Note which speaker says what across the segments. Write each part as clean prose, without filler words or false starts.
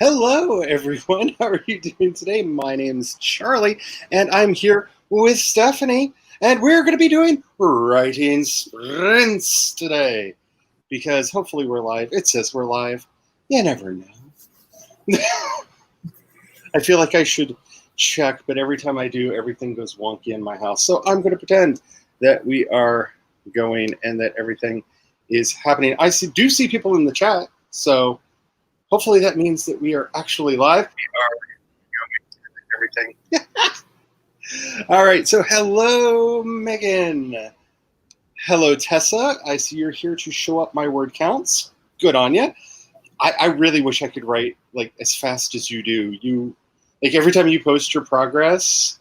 Speaker 1: Hello, everyone. How are you doing today? My name's Charlie, and I'm here with Stephanie, and we're going to be doing writing sprints today because hopefully we're live. It says we're live. You never know. I feel like I should check, but every time I do, everything goes wonky in my house. So I'm going to pretend that we are going and that everything is happening. I do see people in the chat, so hopefully that means that we are actually live. We are going everything. All right, so hello, Megan. Hello, Tessa. I see you're here to show up my word counts. Good on you. I really wish I could write like as fast as you do. You like every time you post your progress,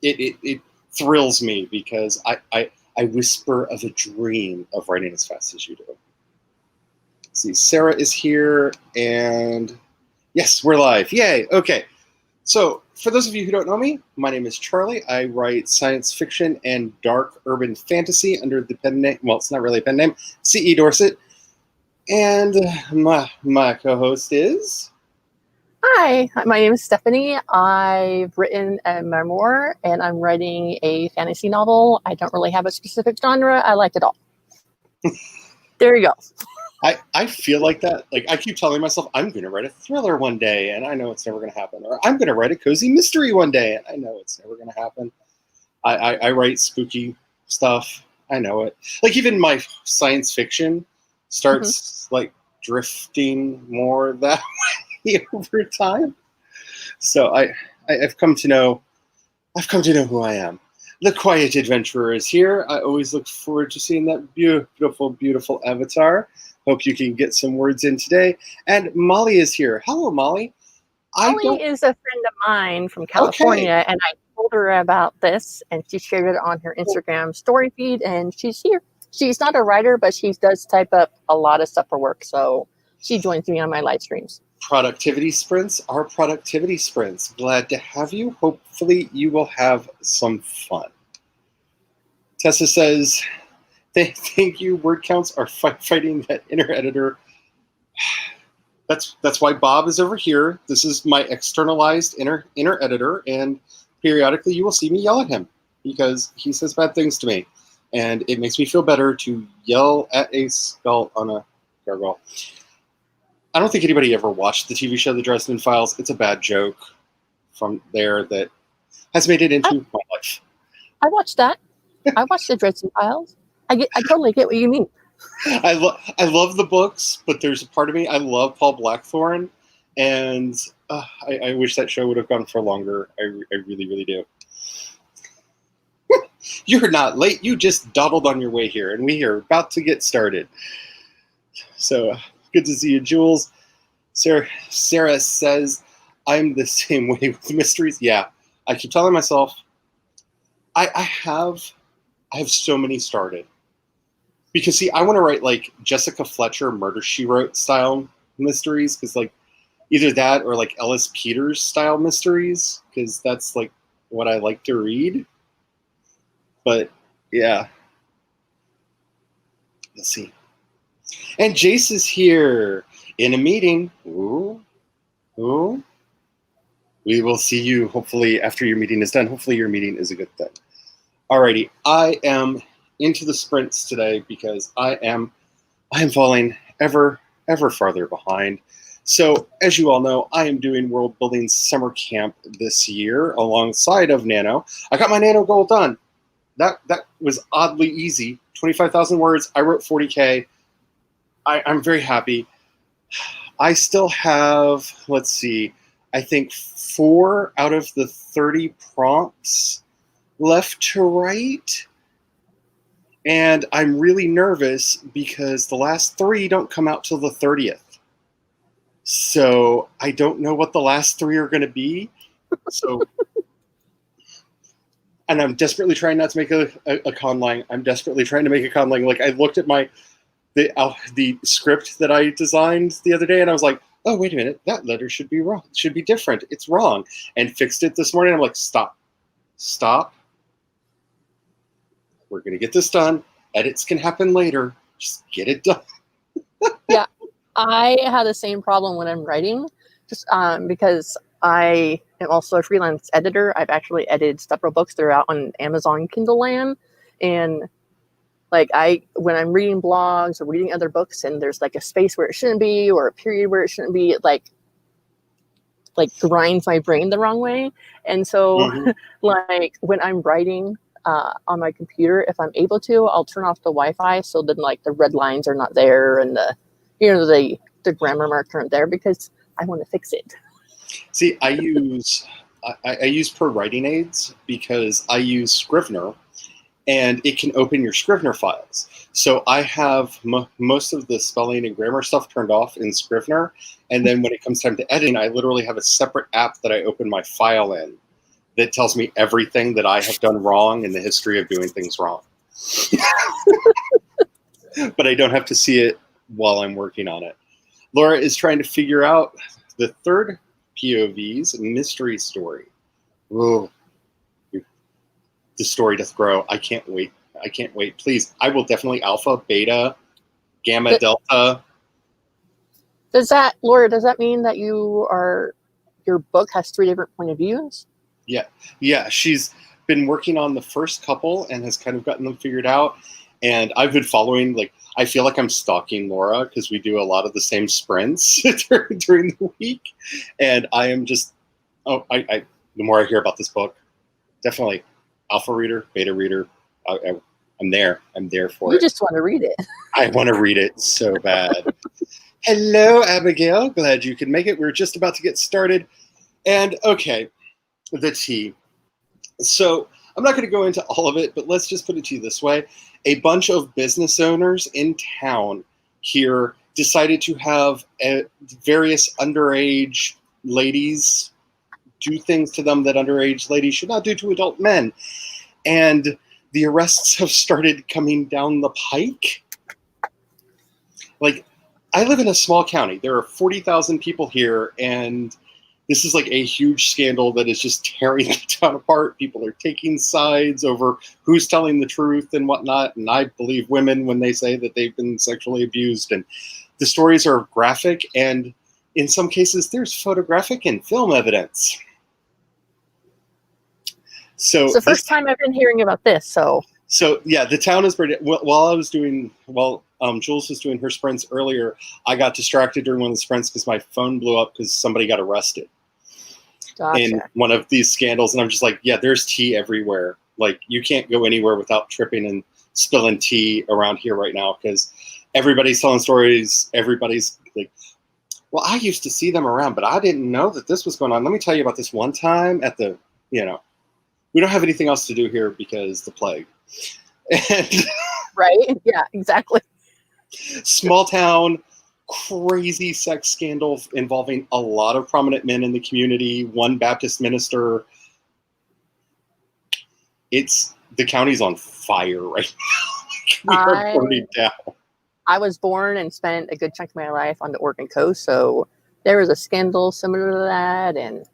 Speaker 1: it thrills me because I whisper of a dream of writing as fast as you do. See, Sarah is here, and yes, we're live. Yay! Okay. So, for those of you who don't know me, my name is Charlie. I write science fiction and dark urban fantasy under the pen name, well, it's not really a pen name, C.E. Dorset. And my co-host is...
Speaker 2: Hi, my name is Stephanie. I've written a memoir, and I'm writing a fantasy novel. I don't really have a specific genre. I like it all. There you go.
Speaker 1: I feel like that. Like, I keep telling myself, I'm going to write a thriller one day, and I know it's never going to happen. Or I'm going to write a cozy mystery one day, and I know it's never going to happen. I write spooky stuff. I know it. Like, even my science fiction starts, like, drifting more that way over time. So I've come to know who I am. The Quiet Adventurer is here. I always look forward to seeing that beautiful, beautiful avatar. Hope you can get some words in today. And Molly is here. Hello, Molly.
Speaker 2: Molly is a friend of mine from California, and I told her about this, and she shared it on her Instagram story feed, and she's here. She's not a writer, but she does type up a lot of stuff for work, so she joins me on my live streams.
Speaker 1: Productivity sprints are productivity sprints. Glad to have you. Hopefully you will have some fun. Tessa says, thank you. Word counts are fighting that inner editor. That's why Bob is over here. This is my externalized inner editor, and periodically you will see me yell at him because he says bad things to me. And it makes me feel better to yell at a skull on a gargoyle. I don't think anybody ever watched the TV show The Dresden Files. It's a bad joke from there that has made it into my life.
Speaker 2: I watched that. I watched The Dresden Files. I totally get what you mean.
Speaker 1: I love the books, but there's a part of me, I love Paul Blackthorne, and I wish that show would have gone for longer. I really, really do. You're not late. You just dawdled on your way here, and we are about to get started. So... good to see you, Jules. Sarah says, I'm the same way with mysteries. Yeah, I keep telling myself, I have so many started. Because, see, I want to write, like, Jessica Fletcher Murder, She Wrote style mysteries. Because, like, either that or, like, Ellis Peters style mysteries. Because that's, like, what I like to read. But, yeah. Let's see. And Jace is here in a meeting. Ooh. We will see you hopefully after your meeting is done. Hopefully your meeting is a good thing. Alrighty, I am into the sprints today because I am falling ever farther behind. So as you all know, I am doing World Building Summer Camp this year alongside of Nano. I got my Nano goal done. That was oddly easy. 25,000 words. I wrote 40K. I'm very happy. I still have, let's see, I think 4 out of the 30 prompts left to write. And I'm really nervous because the last 3 don't come out till the 30th. So I don't know what the last 3 are going to be. So, and I'm desperately trying not to make a conlang. I'm desperately trying to make a conlang. Like, I looked at the script that I designed the other day, and I was like, oh, wait a minute, that letter should be wrong. It should be different. It's wrong. And fixed it this morning. I'm like, stop. We're going to get this done. Edits can happen later. Just get it done.
Speaker 2: Yeah. I have the same problem when I'm writing, just because I am also a freelance editor. I've actually edited several books that are out on Amazon Kindle Land, and like when I'm reading blogs or reading other books, and there's like a space where it shouldn't be or a period where it shouldn't be, it like grinds my brain the wrong way. And so, like when I'm writing on my computer, if I'm able to, I'll turn off the Wi-Fi so then like the red lines are not there and the grammar marks aren't there because I want to fix it.
Speaker 1: See, I use per writing aids because I use Scrivener, and it can open your Scrivener files. So I have most of the spelling and grammar stuff turned off in Scrivener, and then when it comes time to editing, I literally have a separate app that I open my file in that tells me everything that I have done wrong in the history of doing things wrong. But I don't have to see it while I'm working on it. Laura is trying to figure out the third POV's mystery story. Whoa. The story to throw. I can't wait. I can't wait. Please, I will definitely alpha, beta, gamma, delta.
Speaker 2: Laura, does that mean that your book has 3 different point of views?
Speaker 1: Yeah. She's been working on the first couple and has kind of gotten them figured out. And I've been following, I feel like I'm stalking Laura because we do a lot of the same sprints during the week. And I am just, the more I hear about this book, definitely alpha reader, beta reader. I'm there. I'm there for it.
Speaker 2: You just want to read it.
Speaker 1: I want to read it so bad. Hello, Abigail. Glad you could make it. We're just about to get started. And okay, the tea. So I'm not going to go into all of it, but let's just put it to you this way. A bunch of business owners in town here decided to have various underage ladies do things to them that underage ladies should not do to adult men. And the arrests have started coming down the pike. I live in a small county. There are 40,000 people here, and this is a huge scandal that is just tearing the town apart. People are taking sides over who's telling the truth and whatnot, and I believe women when they say that they've been sexually abused. And the stories are graphic, and in some cases, there's photographic and film evidence. So
Speaker 2: it's the first time I've been hearing about this. So
Speaker 1: yeah, the town is pretty. While Jules was doing her sprints earlier, I got distracted during one of the sprints because my phone blew up because somebody got arrested in one of these scandals, and I'm just yeah, there's tea everywhere. You can't go anywhere without tripping and spilling tea around here right now because everybody's telling stories. Everybody's well, I used to see them around, but I didn't know that this was going on. Let me tell you about this one time at the, we don't have anything else to do here because the plague. And
Speaker 2: right? Yeah, exactly.
Speaker 1: Small town, crazy sex scandal involving a lot of prominent men in the community, one Baptist minister. The county's on fire right now. We are burning down.
Speaker 2: I was born and spent a good chunk of my life on the Oregon coast, so there was a scandal similar to that, and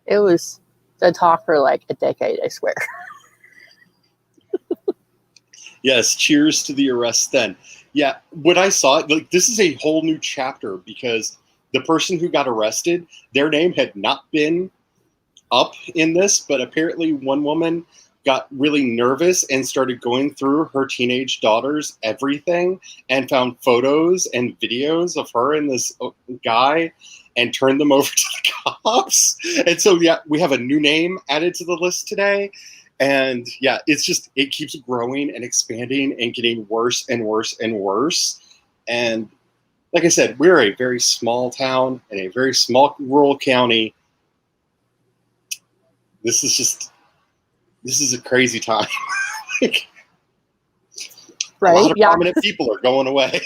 Speaker 2: it was the talk for a decade, I swear.
Speaker 1: Yes, cheers to the arrest then. Yeah, when I saw it, this is a whole new chapter because the person who got arrested, their name had not been up in this, but apparently one woman got really nervous and started going through her teenage daughter's everything and found photos and videos of her and this guy and turned them over to the cops. And so, yeah, we have a new name added to the list today. And yeah, it keeps growing and expanding and getting worse and worse and worse. And like I said, we're a very small town in a very small rural county. This is a crazy time.
Speaker 2: Right?
Speaker 1: A lot of prominent people are going away.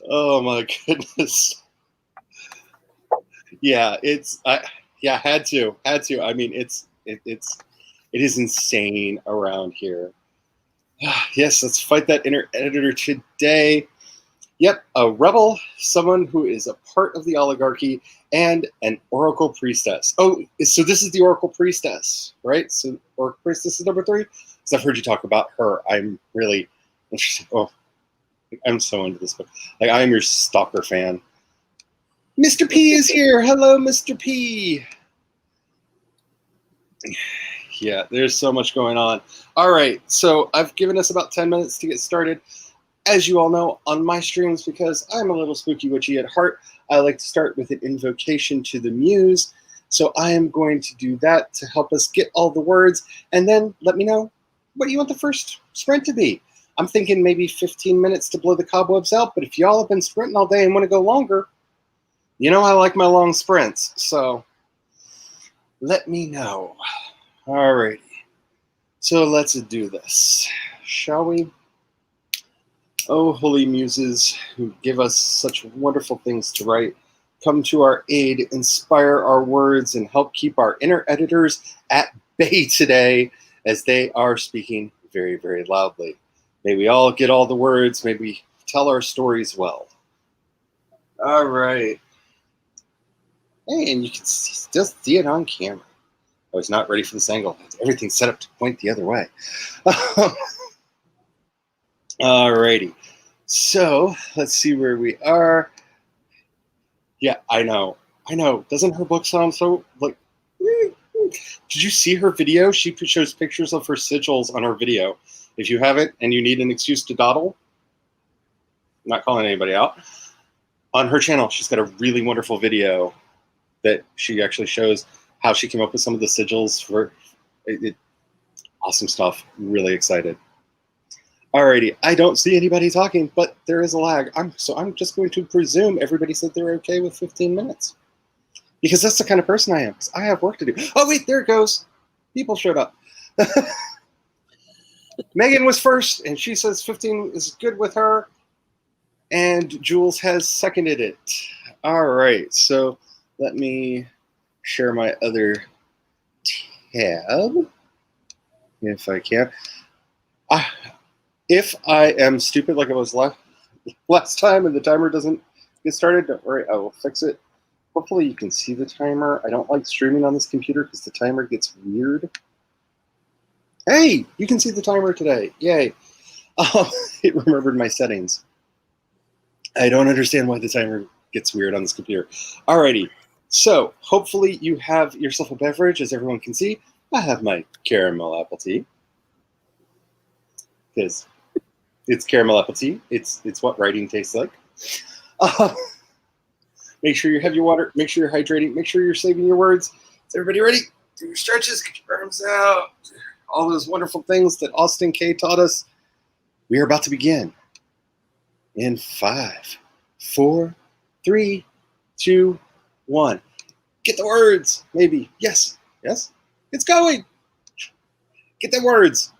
Speaker 1: Oh my goodness. Yeah, had to. I mean, it is insane around here. Yes, let's fight that inner editor today. Yep, a rebel, someone who is a part of the oligarchy, and an oracle priestess. Oh, so this is the oracle priestess, right? So oracle priestess is number 3? Because I've heard you talk about her. I'm really Oh, I'm so into this book. Like, I am your stalker fan. Mr. P is here. Hello, Mr. P. Yeah, there's so much going on. All right, so I've given us about 10 minutes to get started. As you all know, on my streams, because I'm a little spooky witchy at heart, I like to start with an invocation to the Muse. So I am going to do that to help us get all the words, and then let me know what you want the first sprint to be. I'm thinking maybe 15 minutes to blow the cobwebs out, but if y'all have been sprinting all day and want to go longer, you know I like my long sprints, so let me know. Alrighty, so let's do this, shall we? Oh, holy muses, who give us such wonderful things to write, come to our aid, inspire our words, and help keep our inner editors at bay today as they are speaking very, very loudly. May we all get all the words. May we tell our stories well. All right. Hey, and you can still see it on camera. I was not ready for this angle. Everything's set up to point the other way. All righty. So let's see where we are. Yeah, I know. Doesn't her book sound so like? Did you see her video? She shows pictures of her sigils on her video. If you haven't and you need an excuse to dawdle, I'm not calling anybody out. On her channel, she's got a really wonderful video that she actually shows how she came up with some of the sigils for it. Awesome stuff. Really excited. Alrighty, I don't see anybody talking, but there is a lag. So I'm just going to presume everybody said they're okay with 15 minutes. Because that's the kind of person I am. Because I have work to do. Oh, wait, there it goes. People showed up. Megan was first, and she says 15 is good with her. And Jules has seconded it. All right, so let me share my other tab, if I can. If I am stupid like I was last time and the timer doesn't get started, don't worry, I will fix it. Hopefully you can see the timer. I don't like streaming on this computer because the timer gets weird. Hey, you can see the timer today. Yay. It remembered my settings. I don't understand why the timer gets weird on this computer. Alrighty, so hopefully you have yourself a beverage. As everyone can see, I have my caramel apple tea. Because it's caramel apple tea. It's what writing tastes like. Make sure you have your water. Make sure you're hydrating. Make sure you're saving your words. Is everybody ready? Do your stretches. Get your arms out. All those wonderful things that Austin K taught us. We are about to begin. In 5, 4, 3, 2, 1. Get the words. Maybe. Yes. Yes. It's going. Get the words.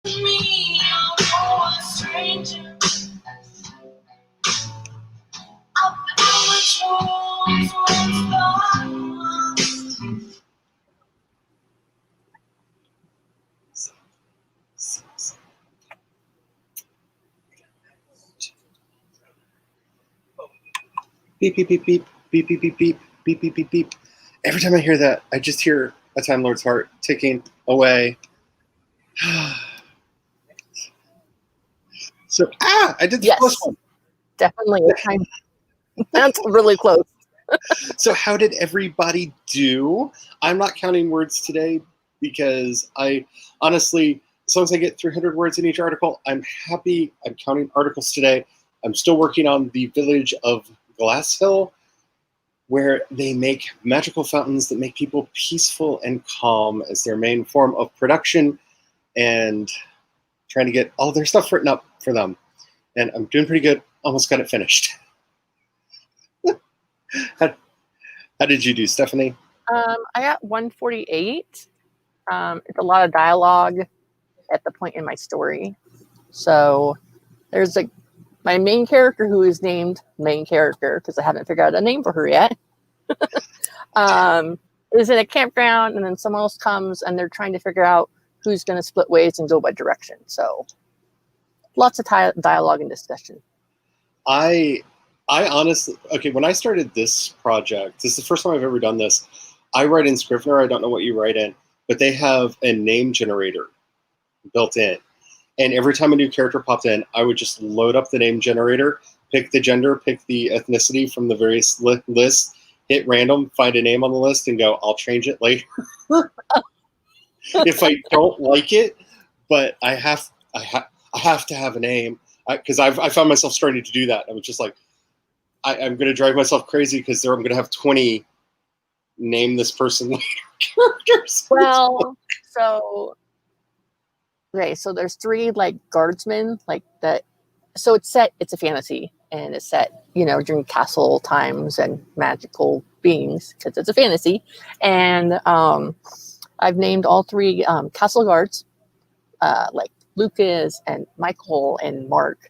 Speaker 3: Me, I'm a stranger. I've been with you
Speaker 1: Beep, beep, beep, beep, beep, beep, beep, beep, beep, beep, beep, beep. Every time I hear that, I just hear a Time Lord's heart ticking away. So, I did the
Speaker 2: Yes.
Speaker 1: first one.
Speaker 2: Definitely. That's really close.
Speaker 1: So how did everybody do? I'm not counting words today because I honestly, as long as I get 300 words in each article, I'm happy. I'm counting articles today. I'm still working on the village of Glass Hill, where they make magical fountains that make people peaceful and calm as their main form of production, and trying to get all their stuff written up for them. And I'm doing pretty good. Almost got it finished. How did you do, Stephanie?
Speaker 2: I got 148. It's a lot of dialogue at the point in my story. So there's my main character who is named main character because I haven't figured out a name for her yet. Is in a campground, and then someone else comes and they're trying to figure out who's going to split ways and go what direction. So lots of dialogue and discussion.
Speaker 1: I honestly, okay, when I started this project, this is the first time I've ever done this. I write in Scrivener. I don't know what you write in, but they have a name generator built in. And every time a new character popped in, I would just load up the name generator, pick the gender, pick the ethnicity from the various lists, hit random, find a name on the list, and go, I'll change it later. If I don't like it, but I have to have a name, because I found myself starting to do that. I was just like, I'm going to drive myself crazy because I'm going to have 20 name this person later characters.
Speaker 2: Well, so there's 3 like guardsmen like that. So it's a fantasy, and it's set, during castle times and magical beings because it's a fantasy. And I've named all 3 castle guards, like Lucas and Michael and Mark.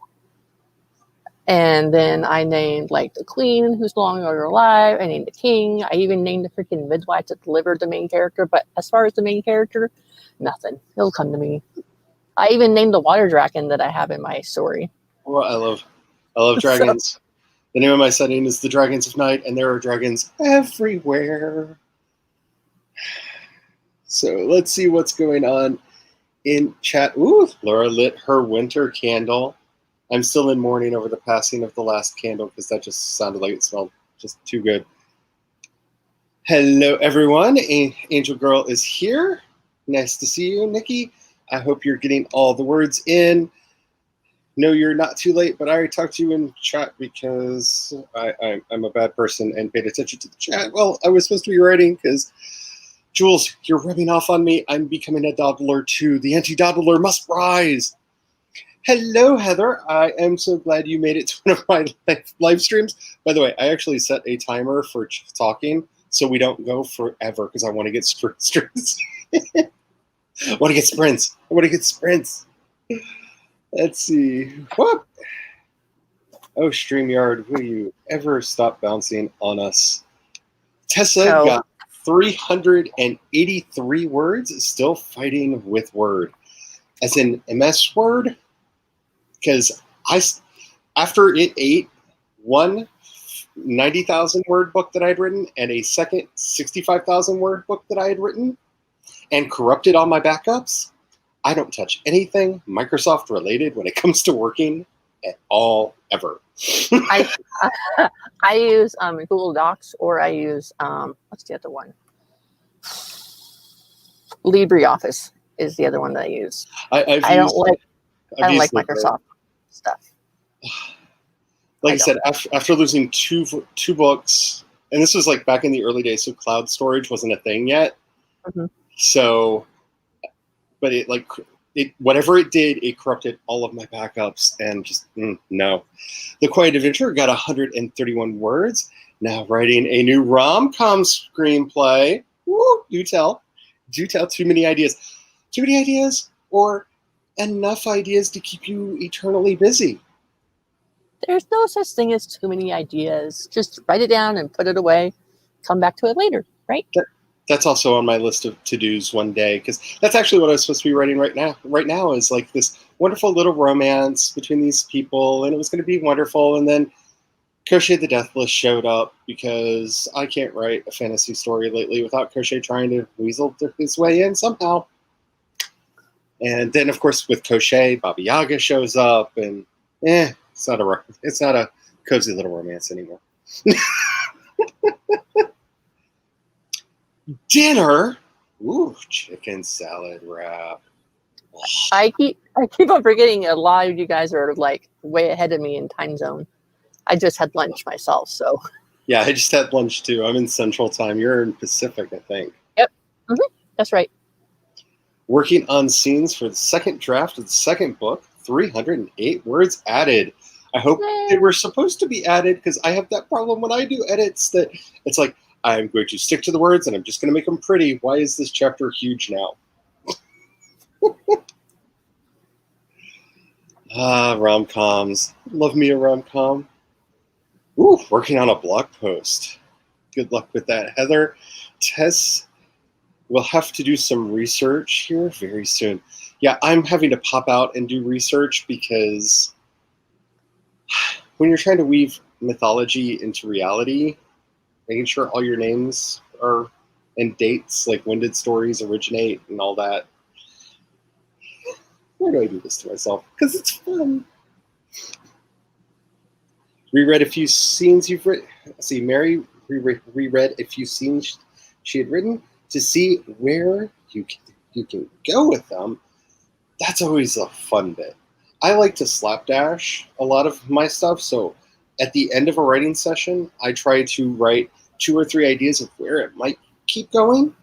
Speaker 2: And then I named like the queen, who's no longer alive. I named the king. I even named the freaking midwife that delivered the main character. But as far as the main character, nothing. It'll come to me. I even named the water dragon that I have in my story.
Speaker 1: Well, I love dragons. The name of my setting is the Dragons of Night, and there are dragons everywhere. So let's see what's going on in chat. Ooh, Laura lit her winter candle. I'm still in mourning over the passing of the last candle because that just sounded like it smelled just too good. Hello, everyone. Angel Girl is here. Nice to see you, Nikki. I hope you're getting all the words in. No, you're not too late, but I already talked to you in chat because I'm a bad person and paid attention to the chat. Well, I was supposed to be writing because, Jules, you're rubbing off on me. I'm becoming a dawdler too. The anti-dawdler must rise. Hello, Heather. I am so glad you made it to one of my live streams. By the way, I actually set a timer for talking so we don't go forever because I want to get sprints. I want to get sprints. Let's see. Whoop. Oh, StreamYard, will you ever stop bouncing on us? Tessa got 383 words, still fighting with Word. As in MS Word, because after it ate one 90,000 word book that I had written and a second 65,000 word book that I had written and corrupted all my backups, I don't touch anything Microsoft related when it comes to working at all, ever.
Speaker 2: I use Google Docs, or I use what's the other one? LibreOffice is the other one that I use. I don't like Microsoft stuff.
Speaker 1: Like I said, after losing two books, and this was like back in the early days, so cloud storage wasn't a thing yet.
Speaker 2: Mm-hmm.
Speaker 1: So, but whatever it did, it corrupted all of my backups, and just no. The Quiet Adventure got 131 words. Now writing a new rom-com screenplay. Woo, do tell. Too many ideas, or enough ideas to keep you eternally busy.
Speaker 2: There's no such thing as too many ideas. Just write it down and put it away. Come back to it later, right?
Speaker 1: That's also on my list of to-dos one day, because that's actually what I was supposed to be writing right now. Right now is like this wonderful little romance between these people, and it was going to be wonderful. And then Crochet the Deathless showed up, because I can't write a fantasy story lately without Crochet trying to weasel his way in somehow. And then, of course, with Crochet, Baba Yaga shows up, and it's not a cozy little romance anymore. Dinner. Ooh, chicken salad wrap.
Speaker 2: I keep on forgetting a lot of you guys are like way ahead of me in time zone. I just had lunch myself, so.
Speaker 1: Yeah, I just had lunch too. I'm in Central Time. You're in Pacific, I think.
Speaker 2: Yep, that's right.
Speaker 1: Working on scenes for the second draft of the second book. 308 words added. I hope they were supposed to be added, because I have that problem when I do edits that it's like, I'm going to stick to the words and I'm just going to make them pretty. Why is this chapter huge now? Rom-coms. Love me a rom-com. Ooh, working on a blog post. Good luck with that, Heather. Tess will have to do some research here very soon. Yeah, I'm having to pop out and do research, because when you're trying to weave mythology into reality, making sure all your names are and dates, like when did stories originate and all that. Why do I do this to myself? Because it's fun. Reread a few scenes you've written. See, Mary reread a few scenes she had written to see where you can go with them. That's always a fun bit. I like to slapdash a lot of my stuff, so at the end of a writing session, I try to write 2 or 3 ideas of where it might keep going.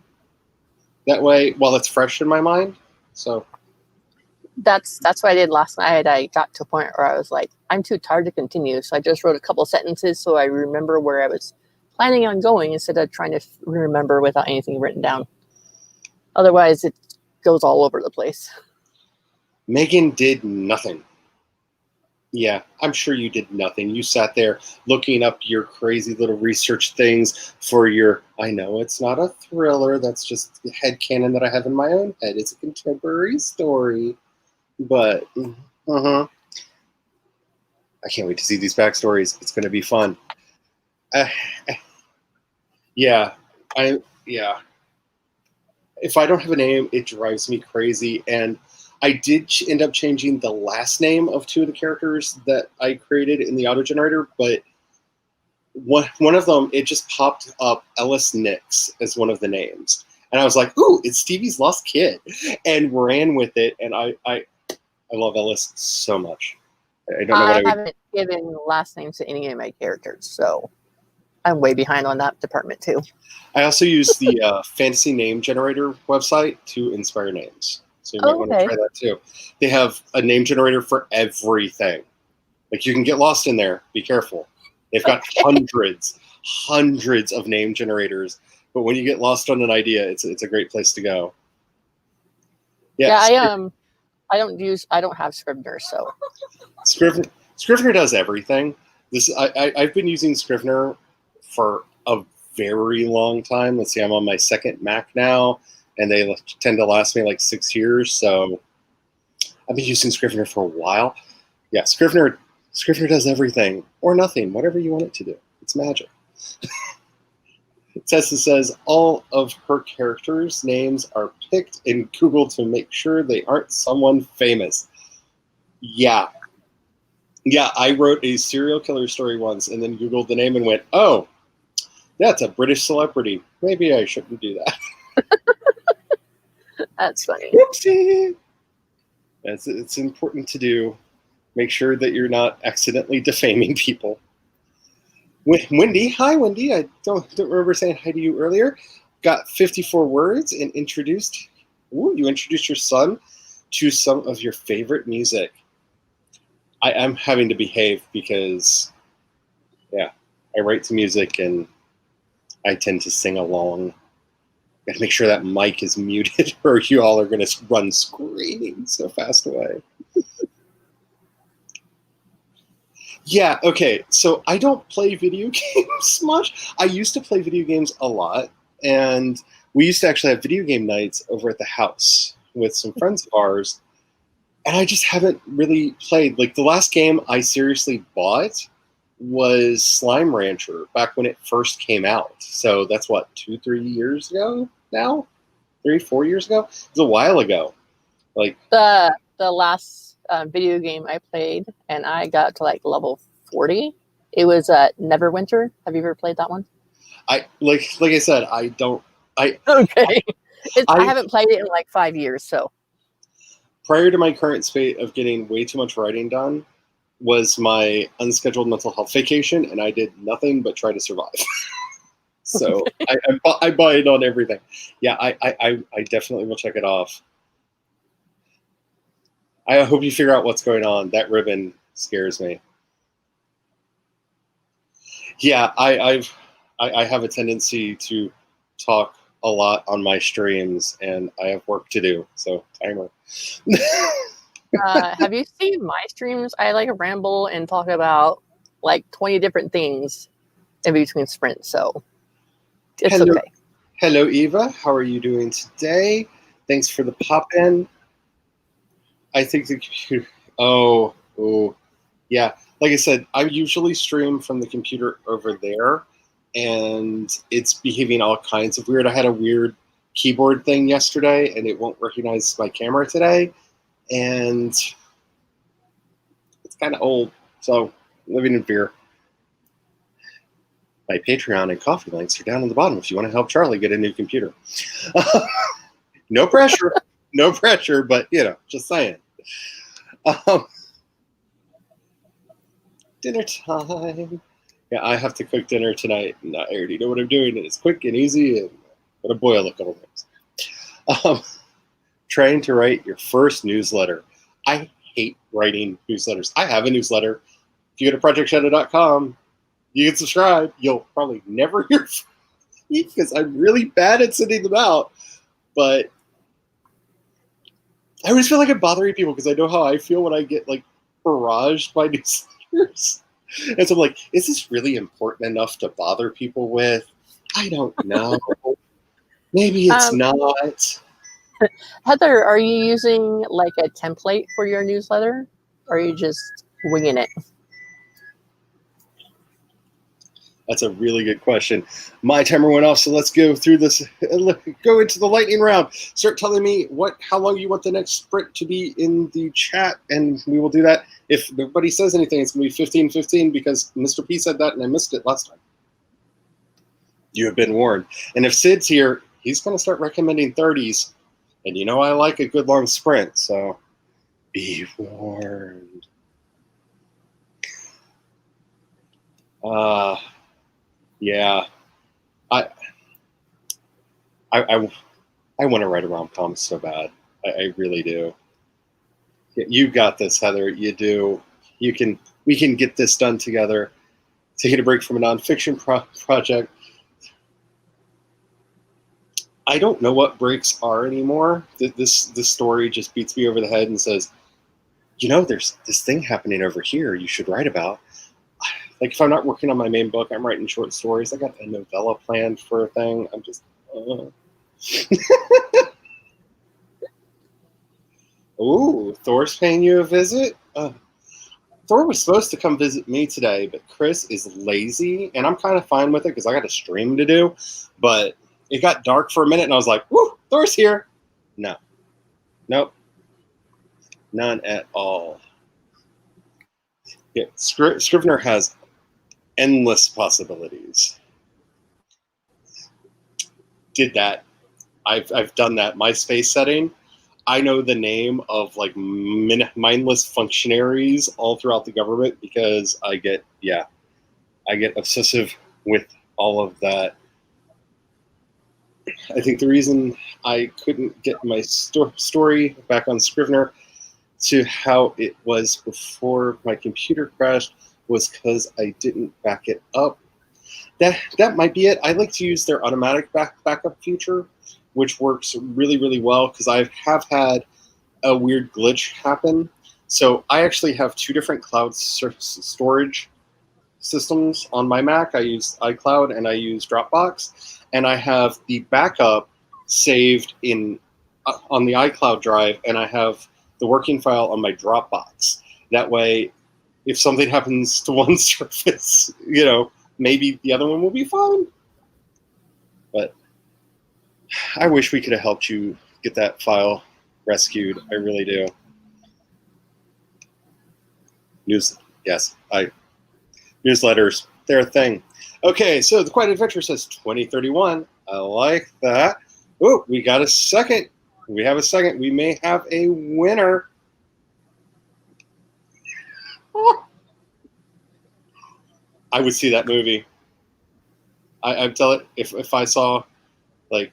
Speaker 1: That way, while it's fresh in my mind. So
Speaker 2: that's what I did last night. I got to a point where I was like, I'm too tired to continue, so I just wrote a couple sentences so I remember where I was planning on going instead of trying to remember without anything written down. Otherwise, it goes all over the place.
Speaker 1: Megan did nothing. Yeah, I'm sure you did nothing. You sat there looking up your crazy little research things for your, I know it's not a thriller, that's just the headcanon that I have in my own head. It's a contemporary story. But, I can't wait to see these backstories. It's going to be fun. Yeah. If I don't have a name, it drives me crazy. And I did end up changing the last name of 2 of the characters that I created in the auto-generator, but one of them, it just popped up Ellis Nix as one of the names. And I was like, ooh, it's Stevie's lost kid, and ran with it. And I love Ellis so much. I don't know what I
Speaker 2: haven't given last names to any of my characters, so I'm way behind on that department too.
Speaker 1: I also use the fantasy name generator website to inspire names. So you might want to try that too. They have a name generator for everything. Like, you can get lost in there. Be careful. They've got hundreds of name generators. But when you get lost on an idea, it's a great place to go.
Speaker 2: Yeah, I don't have Scrivener, so
Speaker 1: Scrivener does everything. I've been using Scrivener for a very long time. Let's see, I'm on my second Mac now, and they tend to last me like 6 years. So I've been using Scrivener for a while. Yeah, Scrivener does everything or nothing, whatever you want it to do. It's magic. Tessa says all of her characters' names are picked in Google to make sure they aren't someone famous. Yeah, I wrote a serial killer story once and then Googled the name and went, oh, that's a British celebrity. Maybe I shouldn't do that.
Speaker 2: That's funny.
Speaker 1: Whoopsie. It's important to do. Make sure that you're not accidentally defaming people. Wendy, hi Wendy. I don't remember saying hi to you earlier. Got 54 words and you introduced your son to some of your favorite music. I am having to behave because, I write to music and I tend to sing along. Gotta make sure that mic is muted or you all are gonna run screaming so fast away. Yeah, okay, so I don't play video games much. I used to play video games a lot, and we used to actually have video game nights over at the house with some friends of ours, and I just haven't really played. Like, the last game I seriously bought was Slime Rancher back when it first came out. So that's what, 2-3 years ago now? 3-4 years ago? It was a while ago. Like
Speaker 2: The last video game I played, and I got to like level 40. It was Neverwinter. Have you ever played that one?
Speaker 1: like I said, I don't.
Speaker 2: Okay. I
Speaker 1: I
Speaker 2: haven't played it in like 5 years, so.
Speaker 1: Prior to my current spate of getting way too much writing done, was my unscheduled mental health vacation, and I did nothing but try to survive. So I buy it on everything. Yeah, I definitely will check it off. I hope you figure out what's going on. That ribbon scares me. Yeah, I have a tendency to talk a lot on my streams, and I have work to do. So timer.
Speaker 2: Have you seen my streams? I like ramble and talk about like 20 different things in between sprints, so it's
Speaker 1: Hello.
Speaker 2: okay.
Speaker 1: Hello, Eva. How are you doing today? Thanks for the pop-in. I think the computer... Oh, yeah. Like I said, I usually stream from the computer over there, and it's behaving all kinds of weird. I had a weird keyboard thing yesterday, and it won't recognize my camera today, and it's kind of old, so living in fear. My Patreon and coffee links are down on the bottom if you want to help Charlie get a new computer. No pressure, no pressure, but, you know, just saying. Dinner time. Yeah, I have to cook dinner tonight, and I already know what I'm doing, and it's quick and easy, and I'm going to boil a couple things. Trying to write your first newsletter. I hate writing newsletters. I have a newsletter. If you go to projectshadow.com, you can subscribe. You'll probably never hear from me because I'm really bad at sending them out, but I always feel like I'm bothering people because I know how I feel when I get like barraged by newsletters. And so I'm like, is this really important enough to bother people with? I don't know. Maybe it's not.
Speaker 2: Heather, are you using like a template for your newsletter, or are you just winging it?
Speaker 1: That's a really good question. My timer went off, so let's go through this. Go into the lightning round. Start telling me how long you want the next sprint to be in the chat, and we will do that. If nobody says anything, it's going to be 15-15 because Mr. P said that, and I missed it last time. You have been warned. And if Sid's here, he's going to start recommending 30s. And you know I like a good long sprint, so be warned. Yeah, I want to write a rom-com so bad. I really do. You got this, Heather. You do. We can get this done together. Taking a break from a nonfiction project. I don't know what breaks are anymore. This story just beats me over the head and says, you know, there's this thing happening over here you should write about. Like, if I'm not working on my main book, I'm writing short stories. I got a novella planned for a thing. I'm just... Ooh, Thor's paying you a visit? Thor was supposed to come visit me today, but Chris is lazy, and I'm kind of fine with it because I got a stream to do. But it got dark for a minute, and I was like, woo, Thor's here. No. Nope. None at all. Yeah, Scrivener has endless possibilities. Did that. I've done that. My space setting, I know the name of like mindless functionaries all throughout the government because I get obsessive with all of that. I think the reason I couldn't get my story back on Scrivener to how it was before my computer crashed was because I didn't back it up. That might be it. I like to use their automatic backup feature which works really, really well because I have had a weird glitch happen. So I actually have two different cloud storage systems on my Mac. I use iCloud and I use Dropbox, and I have the backup saved in on the iCloud drive, and I have the working file on my Dropbox. That way, if something happens to one surface, maybe the other one will be fine. But I wish we could have helped you get that file rescued. I really do. Newsletters, they're a thing. Okay, so the Quiet Adventure says 2031. I like that. Oh, we got a second. We have a second. We may have a winner. Oh. I would see that movie. I'd tell it if I saw, like,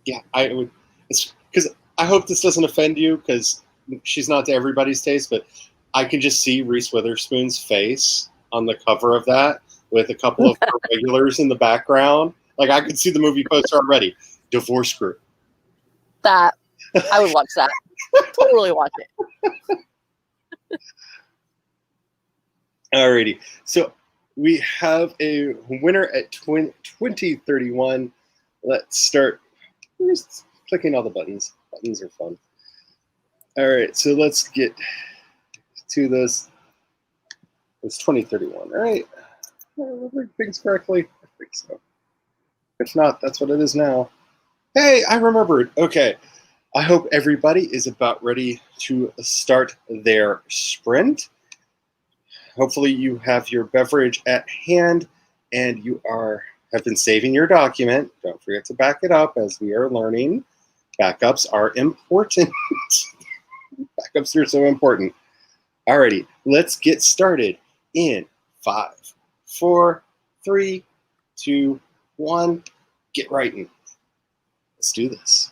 Speaker 1: yeah, I would. It's because I hope this doesn't offend you because she's not to everybody's taste, but I can just see Reese Witherspoon's face on the cover of that with a couple of regulars in the background. Like, I could see the movie poster already. Divorce Group.
Speaker 2: That I would watch that. Totally watch it.
Speaker 1: Alrighty. So we have a winner at 2031. Let's start. Just clicking all the buttons. Buttons are fun. All right. So let's get to this. It's 2031. All right. I remember things correctly. I think so. If not, that's what it is now. Hey, I remembered. Okay. I hope everybody is about ready to start their sprint. Hopefully you have your beverage at hand and you have been saving your document. Don't forget to back it up as we are learning. Backups are important. Backups are so important. Alrighty, let's get started in 5, 4, 3, 2, 1. Get writing. Let's do this.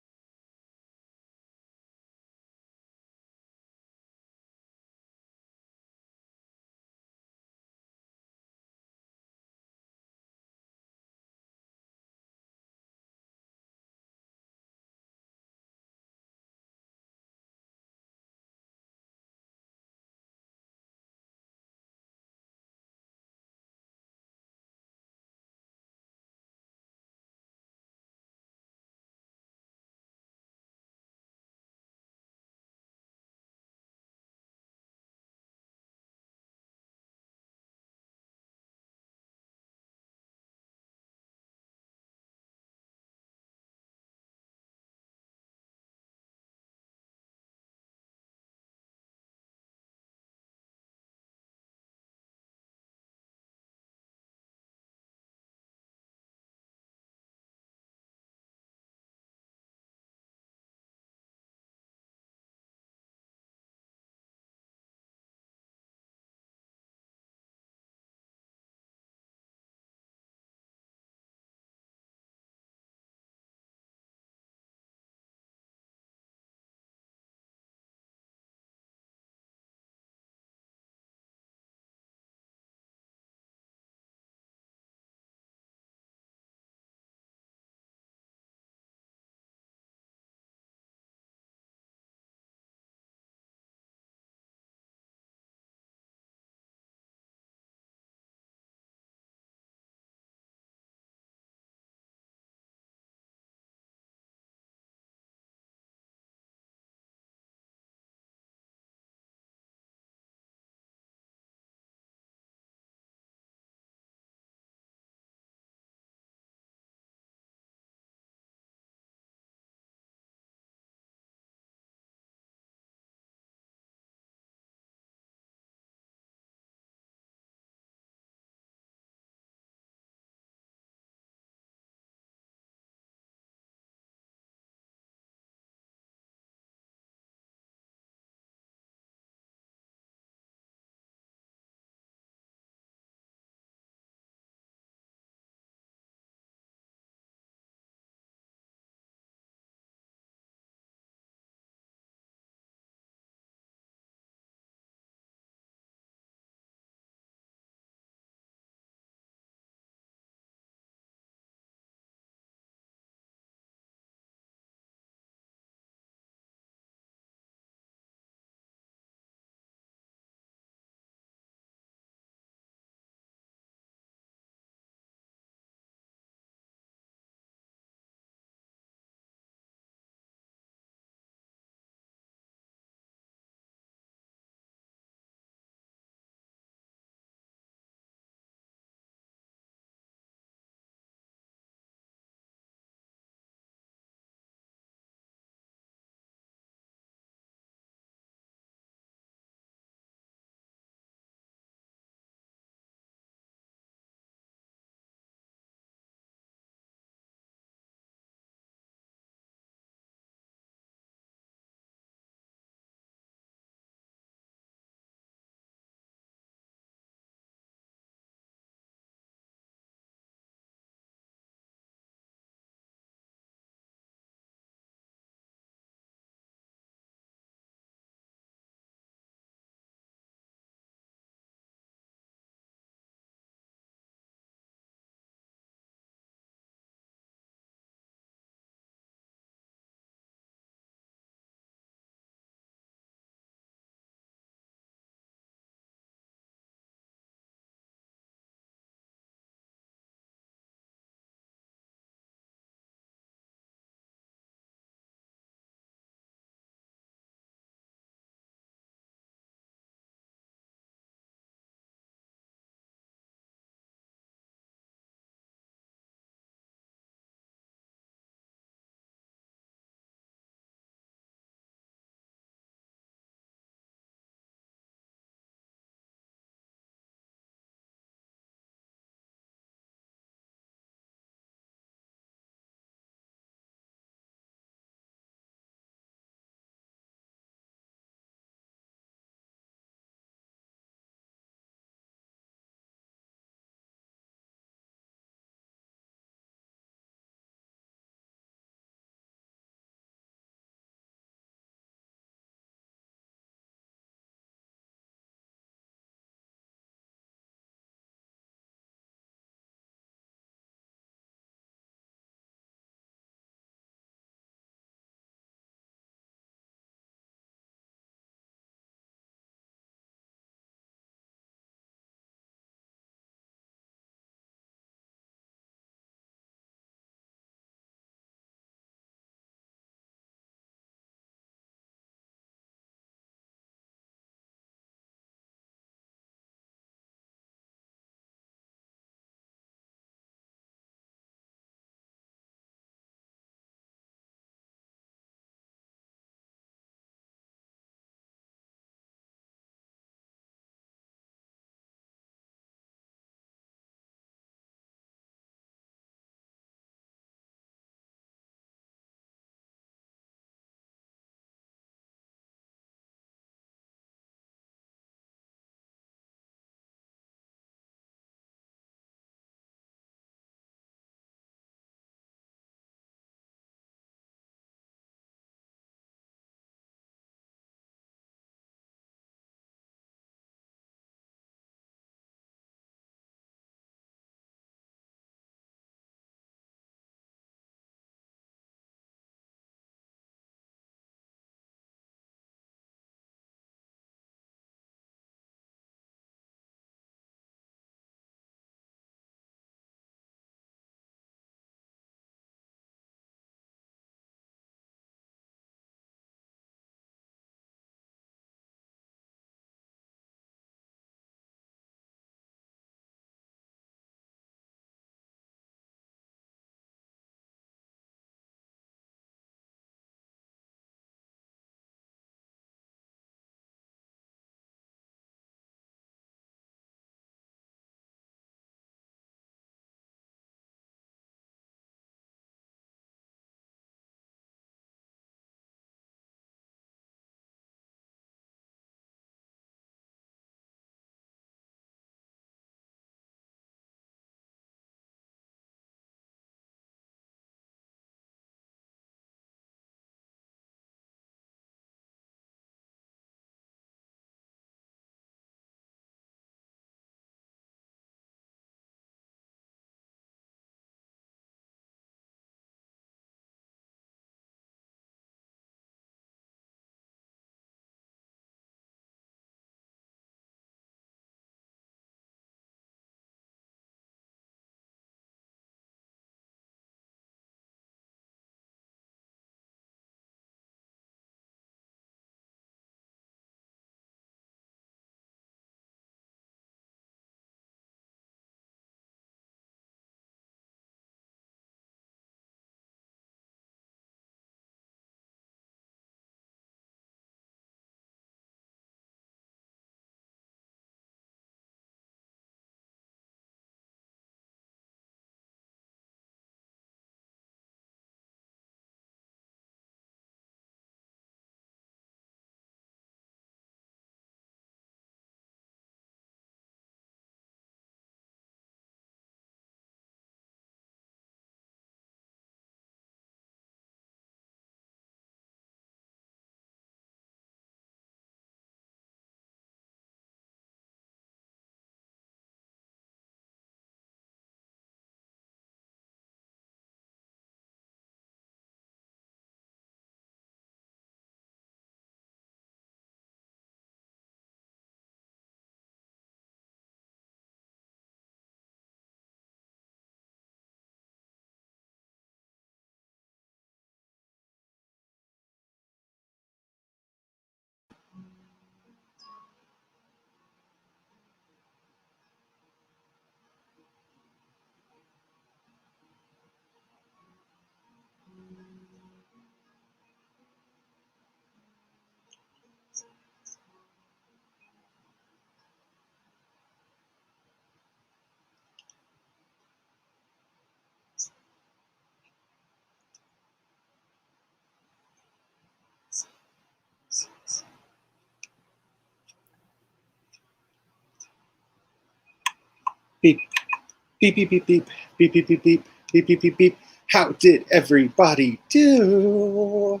Speaker 1: Beep, beep, beep, beep, beep, beep, beep, beep, beep, beep, beep, beep. How did everybody do?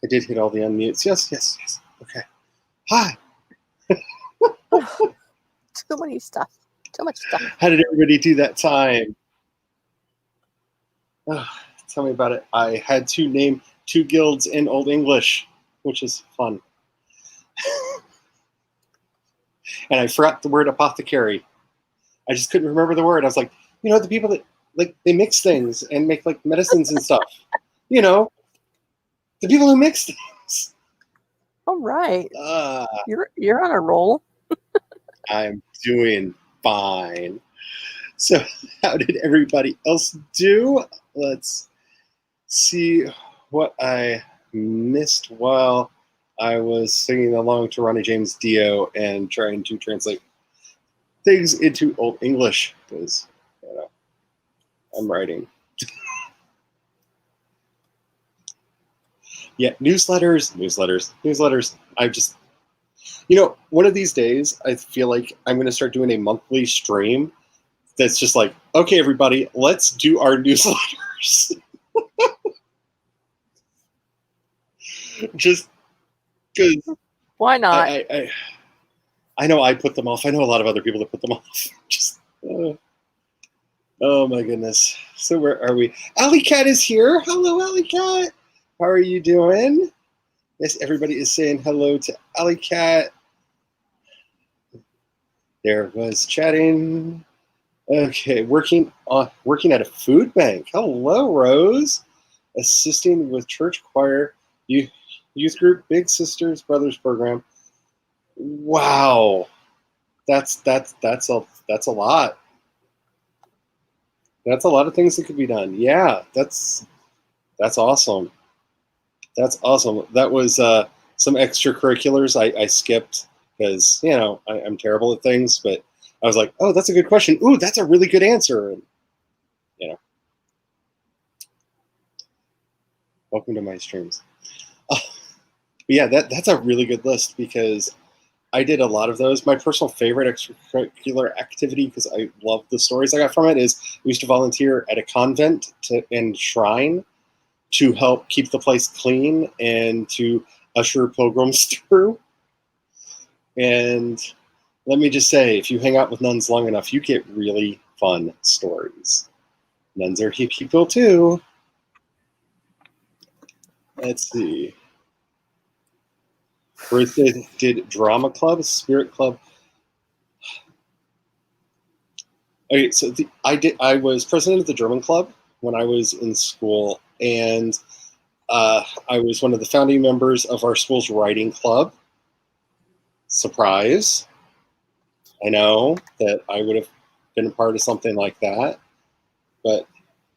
Speaker 1: I did hit all the unmutes. Yes, yes, yes. Okay. Hi.
Speaker 2: Too many stuff. Too much stuff.
Speaker 1: How did everybody do that time? Oh, tell me about it. I had to name 2 guilds in Old English, which is fun. And I forgot the word apothecary. I just couldn't remember the word. I was like, the people that like they mix things and make like medicines and stuff. The people who mix things.
Speaker 2: All right. You're on a roll.
Speaker 1: I'm doing fine. So how did everybody else do? Let's see what I missed while I was singing along to Ronnie James Dio and trying to translate things into Old English because I'm writing. Yeah, newsletters. I just, one of these days, I feel like I'm going to start doing a monthly stream that's just like, okay, everybody, let's do our newsletters. Just because.
Speaker 2: Why not?
Speaker 1: I know I put them off. I know a lot of other people that put them off. Just, oh my goodness. So where are we? Alley Cat is here. Hello, Alley Cat. How are you doing? Yes, everybody is saying hello to Alley Cat. There was chatting. Okay, working at a food bank. Hello, Rose. Assisting with church choir, youth group, Big Sisters Brothers program. Wow, that's a lot. That's a lot of things that could be done. Yeah, that's awesome. That's awesome. That was some extracurriculars I skipped because I'm terrible at things, but I was like, oh, that's a good question. Ooh, that's a really good answer. And, welcome to my streams. But yeah, that's a really good list because I did a lot of those. My personal favorite extracurricular activity, because I love the stories I got from it, is we used to volunteer at a convent and shrine to help keep the place clean and to usher pilgrims through. And let me just say, if you hang out with nuns long enough, you get really fun stories. Nuns are people too. Let's see. Ruth did drama club, spirit club. Okay, so I was president of the German club when I was in school, and I was one of the founding members of our school's writing club. Surprise. I know that I would have been a part of something like that. But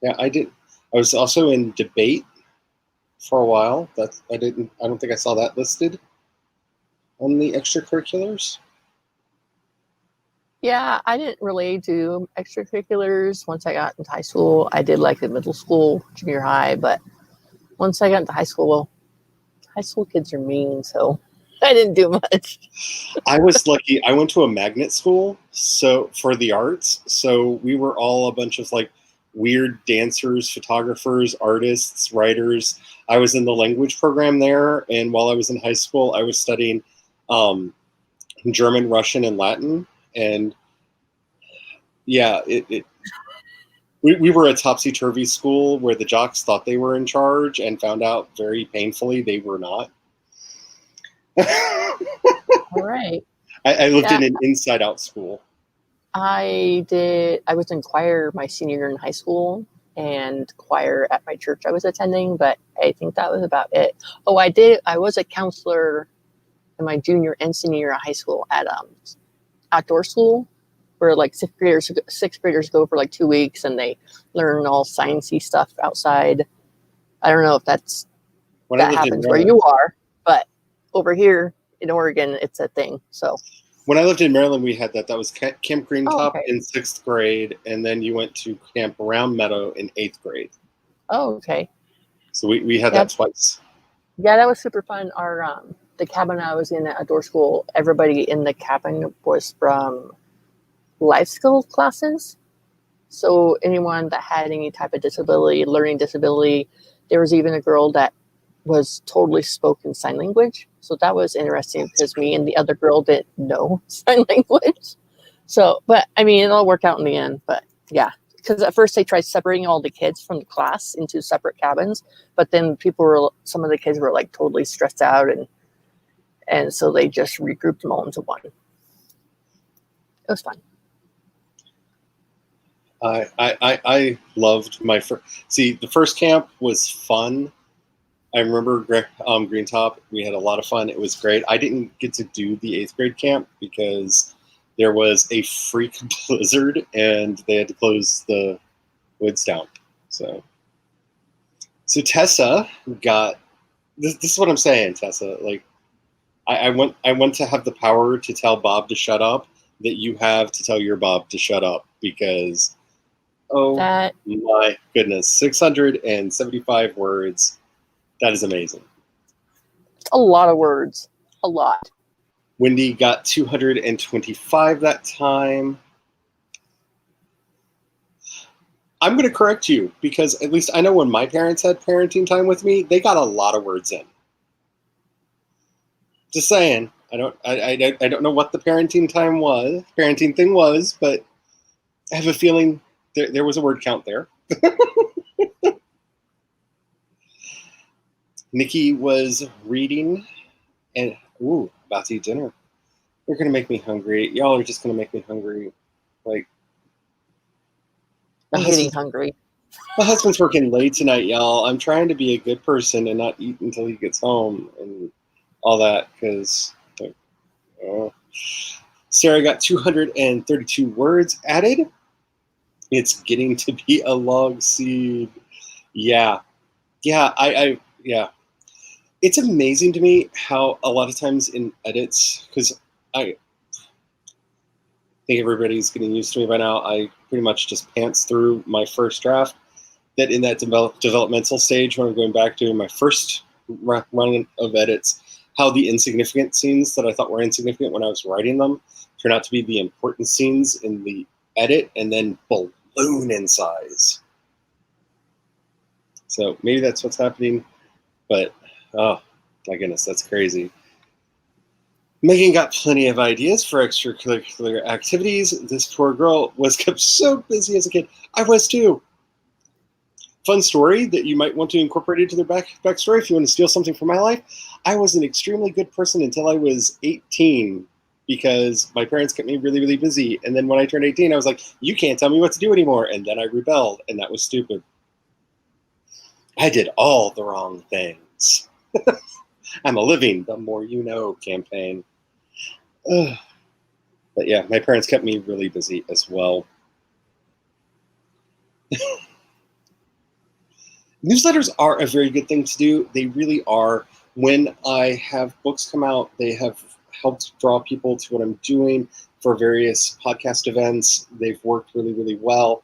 Speaker 1: yeah, I did. I was also in debate for a while. I don't think I saw that listed on the extracurriculars.
Speaker 2: Yeah, I didn't really do extracurriculars once I got into high school. I did like the middle school, junior high, but once I got into high school, high school kids are mean, so I didn't do much.
Speaker 1: I was lucky. I went to a magnet school for the arts, so we were all a bunch of like weird dancers, photographers, artists, writers. I was in the language program there, and while I was in high school, I was studying German, Russian, and Latin. And yeah, we were a topsy-turvy school where the jocks thought they were in charge and found out very painfully they were not.
Speaker 2: All right.
Speaker 1: I lived in an inside-out school.
Speaker 2: I was in choir my senior year in high school and choir at my church I was attending, but I think that was about it. Oh, I was a counselor in my junior and senior year of high school at outdoor school where like sixth graders go for like 2 weeks and they learn all sciencey stuff outside. I don't know if that happens where you are, but over here in Oregon, it's a thing. So
Speaker 1: when I lived in Maryland, we had that. That was Camp Green Top in 6th grade, and then you went to Camp Round Meadow in 8th grade.
Speaker 2: Oh, okay.
Speaker 1: So we had that twice.
Speaker 2: Yeah, that was super fun. Our the cabin I was in at outdoor school, everybody in the cabin was from life skill classes. So anyone that had any type of disability, learning disability, there was even a girl that was totally spoke in sign language. So that was interesting because me and the other girl didn't know sign language. So, but I mean, it all worked out in the end. But yeah, because at first they tried separating all the kids from the class into separate cabins, but then some of the kids were like totally stressed out, and so they just regrouped them all into one. It was fun.
Speaker 1: I loved my first. See, the first camp was fun. I remember Green Top. We had a lot of fun. It was great. I didn't get to do the 8th grade camp because there was a freak blizzard and they had to close the woods down. So Tessa got this. This is what I'm saying, Tessa. Like, I want to have the power to tell Bob to shut up that you have to tell your Bob to shut up because, oh my goodness, 675 words. That is amazing.
Speaker 2: A lot of words. A lot.
Speaker 1: Wendy got 225 that time. I'm going to correct you because at least I know when my parents had parenting time with me, they got a lot of words in. Just saying. I don't know what the parenting thing was, but I have a feeling there was a word count there. Nikki was reading and about to eat dinner. You're gonna make me hungry. Y'all are just gonna make me hungry. Like,
Speaker 2: I'm getting hungry.
Speaker 1: My husband's working late tonight, y'all. I'm trying to be a good person and not eat until he gets home and all that because Sarah got 232 words added. It's getting to be a log seed. Yeah. Yeah. It's amazing to me how a lot of times in edits, because I think everybody's getting used to me by now, I pretty much just pants through my first draft, that in that developmental stage when I'm going back to my first run of edits, how the insignificant scenes that I thought were insignificant when I was writing them turn out to be the important scenes in the edit and then balloon in size. So maybe that's what's happening, but oh my goodness, that's crazy. Megan got plenty of ideas for extracurricular activities. This poor girl was kept so busy as a kid. I was too. Fun story that you might want to incorporate into their backstory if you want to steal something from my life. I was an extremely good person until I was 18 because my parents kept me really, really busy. And then when I turned 18, I was like, you can't tell me what to do anymore. And then I rebelled, and that was stupid. I did all the wrong things. I'm a living the more you know campaign. But yeah, my parents kept me really busy as well. Newsletters are a very good thing to do. They really are. When I have books come out, they have helped draw people to what I'm doing for various podcast events. They've worked really, really well.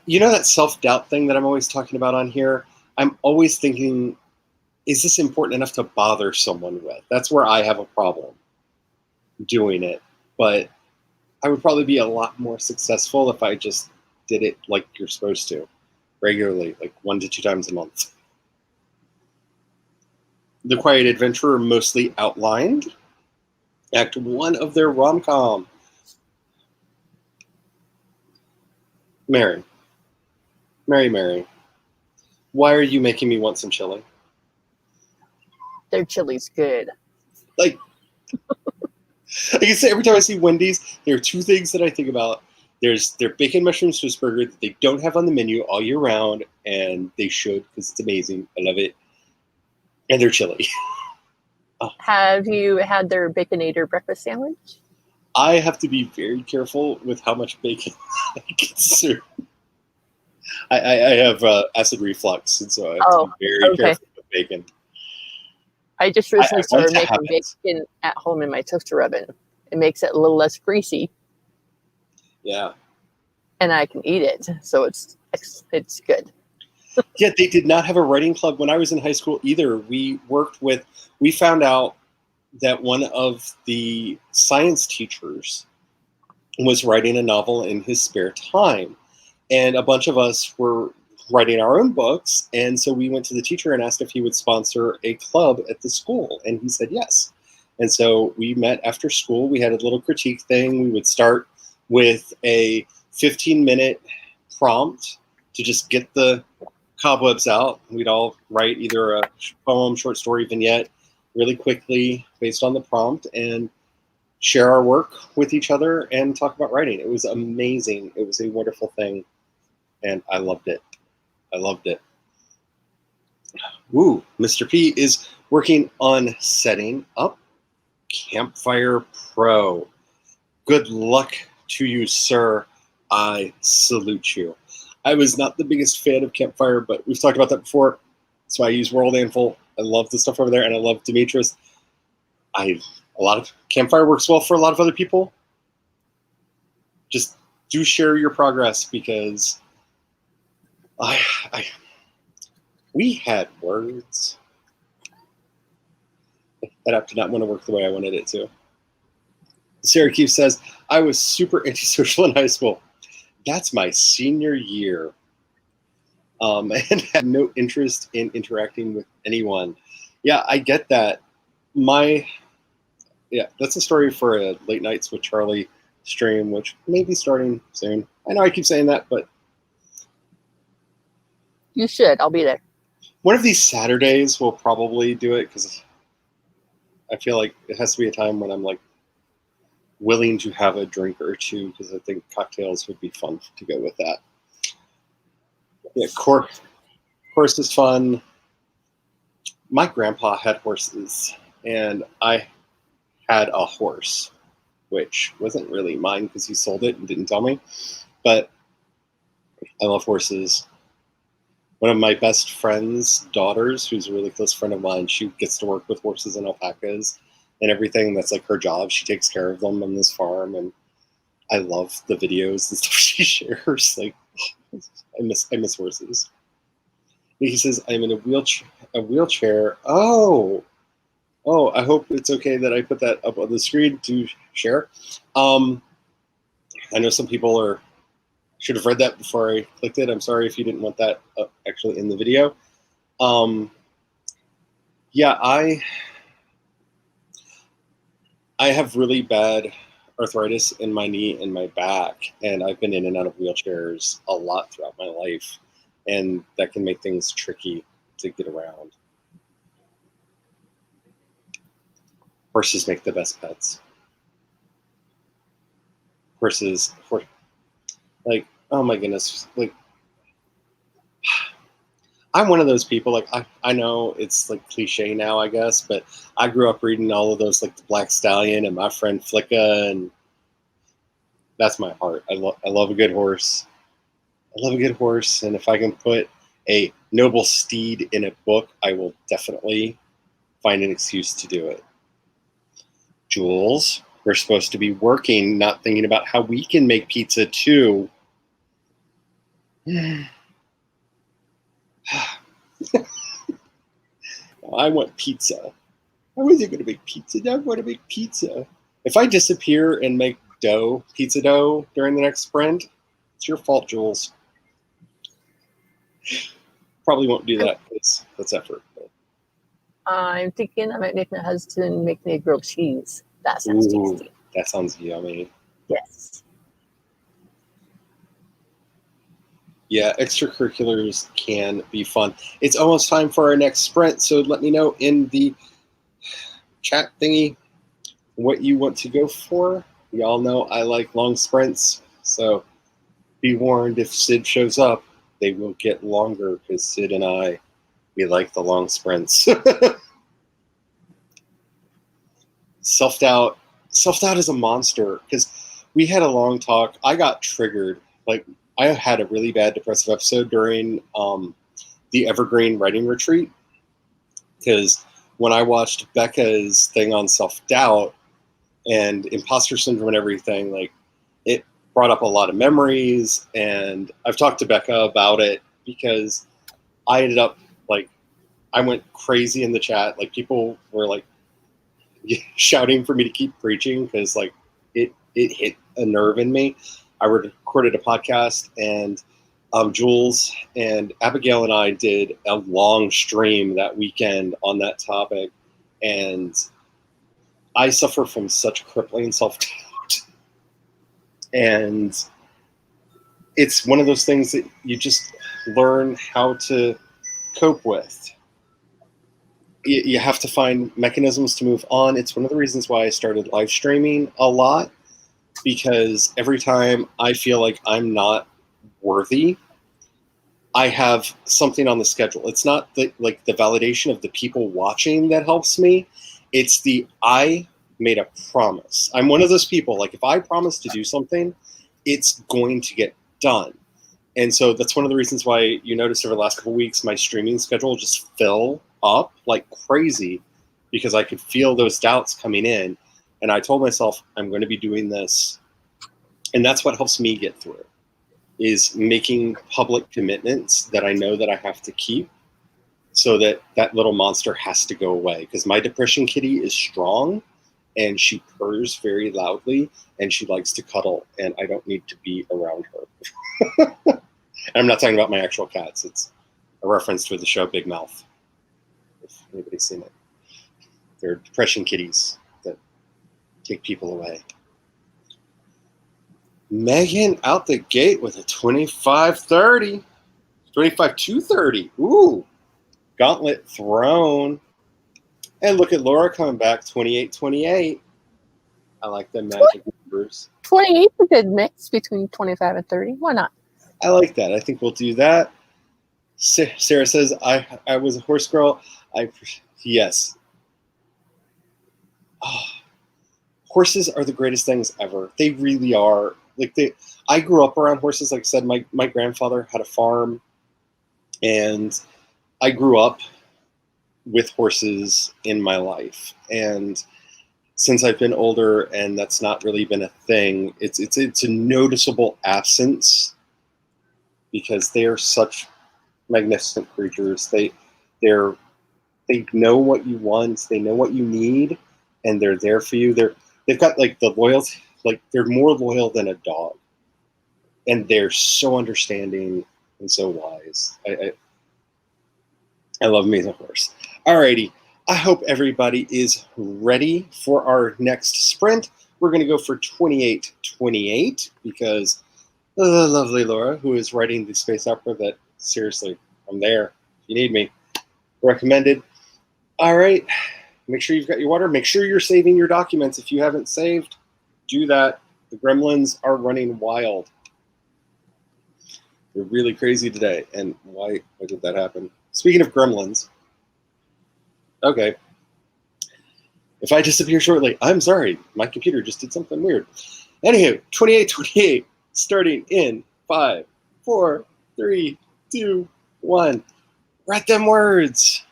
Speaker 1: You know that self-doubt thing that I'm always talking about on here? I'm always thinking, is this important enough to bother someone with? That's where I have a problem doing it. But I would probably be a lot more successful if I just did it like you're supposed to, regularly, like 1 to 2 times a month. The Quiet Adventurer mostly outlined. Act 1 of their rom-com. Mary, why are you making me want some chili?
Speaker 2: Their chili's good.
Speaker 1: Like I say, every time I see Wendy's, there are 2 things that I think about. There's their bacon mushroom Swiss burger that they don't have on the menu all year round, and they should because it's amazing. I love it. And their chili. Oh.
Speaker 2: Have you had their Baconator breakfast sandwich?
Speaker 1: I have to be very careful with how much bacon I consume. I have acid reflux, and so I have to be very careful with bacon.
Speaker 2: I just recently started making bacon at home in my toaster oven. It makes it a little less greasy.
Speaker 1: Yeah.
Speaker 2: And I can eat it, so it's good.
Speaker 1: Yeah, they did not have a writing club when I was in high school either. We found out that one of the science teachers was writing a novel in his spare time. And a bunch of us were writing our own books. And so we went to the teacher and asked if he would sponsor a club at the school. And he said yes. And so we met after school. We had a little critique thing. We would start with a 15-minute prompt to just get the cobwebs out. We'd all write either a poem, short story, vignette really quickly based on the prompt and share our work with each other and talk about writing. It was amazing. It was a wonderful thing. And I loved it. I loved it. Woo, Mr. P is working on setting up Campfire Pro. Good luck to you, sir. I salute you. I was not the biggest fan of Campfire, but we've talked about that before. So I use World Anvil. I love the stuff over there, and I love Demetrius. A lot of Campfire works well for a lot of other people. Just do share your progress, because we had words. That app did not want to work the way I wanted it to. Sarah Keefe says, I was super antisocial in high school. That's my senior year. And had no interest in interacting with anyone. Yeah, I get that. That's a story for a Late Nights with Charlie stream, which may be starting soon. I know I keep saying that, but
Speaker 2: You should. I'll be there.
Speaker 1: one of these Saturdays we'll probably do it, because I feel like it has to be a time when I'm like willing to have a drink or two, because I think cocktails would be fun to go with that. Yeah, course is fun. My grandpa had horses, and I had a horse, which wasn't really mine because he sold it and didn't tell me. But I love horses. One of my best friend's daughters, who's a really close friend of mine, she gets to work with horses and alpacas and everything. That's like her job. She takes care of them on this farm, and I love the videos and stuff she shares. Like, I miss horses. He says, I'm in a wheelchair. Oh, I hope it's okay that I put that up on the screen to share. I know some people should have read that before I clicked it. I'm sorry if you didn't want that actually in the video. Yeah, I have really bad arthritis in my knee and my back, and I've been in and out of wheelchairs a lot throughout my life, and that can make things tricky to get around. Horses make the best pets. Horses, like, oh my goodness, like, I'm one of those people, like, I know it's like cliche now, I guess, but I grew up reading all of those, like the Black Stallion and My Friend Flicka, and that's my heart. I love a good horse. I love a good horse, and if I can put a noble steed in a book, I will definitely find an excuse to do it. Jules, we're supposed to be working, not thinking about how we can make pizza too. I want pizza. I wasn't going to make pizza. Now I want to make pizza. If I disappear and make pizza dough during the next sprint, it's your fault, Jules. Probably won't do that because that's effort. But.
Speaker 2: I'm thinking I might make my husband make me grilled cheese. That sounds tasty.
Speaker 1: That sounds yummy.
Speaker 2: Yes.
Speaker 1: Yeah, extracurriculars can be fun. It's almost time for our next sprint, so let me know in the chat thingy what you want to go for. We all know I like long sprints, so be warned, if Sid shows up, they will get longer, because Sid and I, we like the long sprints. Self-doubt is a monster, because we had a long talk. I got triggered. Like, I had a really bad depressive episode during the Evergreen Writing Retreat, because when I watched Becca's thing on self-doubt and imposter syndrome and everything, like, it brought up a lot of memories, and I've talked to Becca about it, because I ended up, like, I went crazy in the chat. Like, people were, like, shouting for me to keep preaching, because, like, it hit a nerve in me. I recorded a podcast, and Jules and Abigail and I did a long stream that weekend on that topic, and I suffer from such crippling self-doubt, and it's one of those things that you just learn how to cope with. You have to find mechanisms to move on. It's one of the reasons why I started live streaming a lot, because every time I feel like I'm not worthy, I have something on the schedule. It's not the validation of the people watching that helps me. It's I made a promise. I'm one of those people, like if I promise to do something, it's going to get done. And so that's one of the reasons why you notice over the last couple of weeks, my streaming schedule just fill up like crazy, because I could feel those doubts coming in. And I told myself, I'm going to be doing this. And that's what helps me get through it, is making public commitments that I know that I have to keep, so that that little monster has to go away. Because my depression kitty is strong, and she purrs very loudly, and she likes to cuddle, and I don't need to be around her. I'm not talking about my actual cats. It's a reference to the show Big Mouth, if anybody's seen it. They're depression kitties that take people away. Megan out the gate with a 25-30. 25-30. Ooh. Gauntlet thrown. And look at Laura coming back, 28-28. I like them magic numbers.
Speaker 2: 28 is a good mix between 25 and 30. Why not?
Speaker 1: I like that. I think we'll do that. Sarah says, I was a horse girl. Yes. Oh, horses are the greatest things ever. They really are. I grew up around horses. Like I said, my grandfather had a farm, and I grew up with horses in my life. And since I've been older and that's not really been a thing, it's a noticeable absence, because they are such magnificent creatures. They know what you want, they know what you need, and they're there for you. They've got like the loyalty, like they're more loyal than a dog, and they're so understanding and so wise. I love me as a horse. Alrighty, I hope everybody is ready for our next sprint. We're going to go for 28-28, because the lovely Laura, who is writing the space opera that, seriously, I'm there if you need me, recommended. All right, make sure you've got your water. Make sure you're saving your documents. If you haven't saved, do that. The gremlins are running wild. They're really crazy today. And why did that happen? Speaking of gremlins, okay. If I disappear shortly, I'm sorry. My computer just did something weird. Anywho, 28-28, starting in 5, 4, 3, 2, 1. Write them words.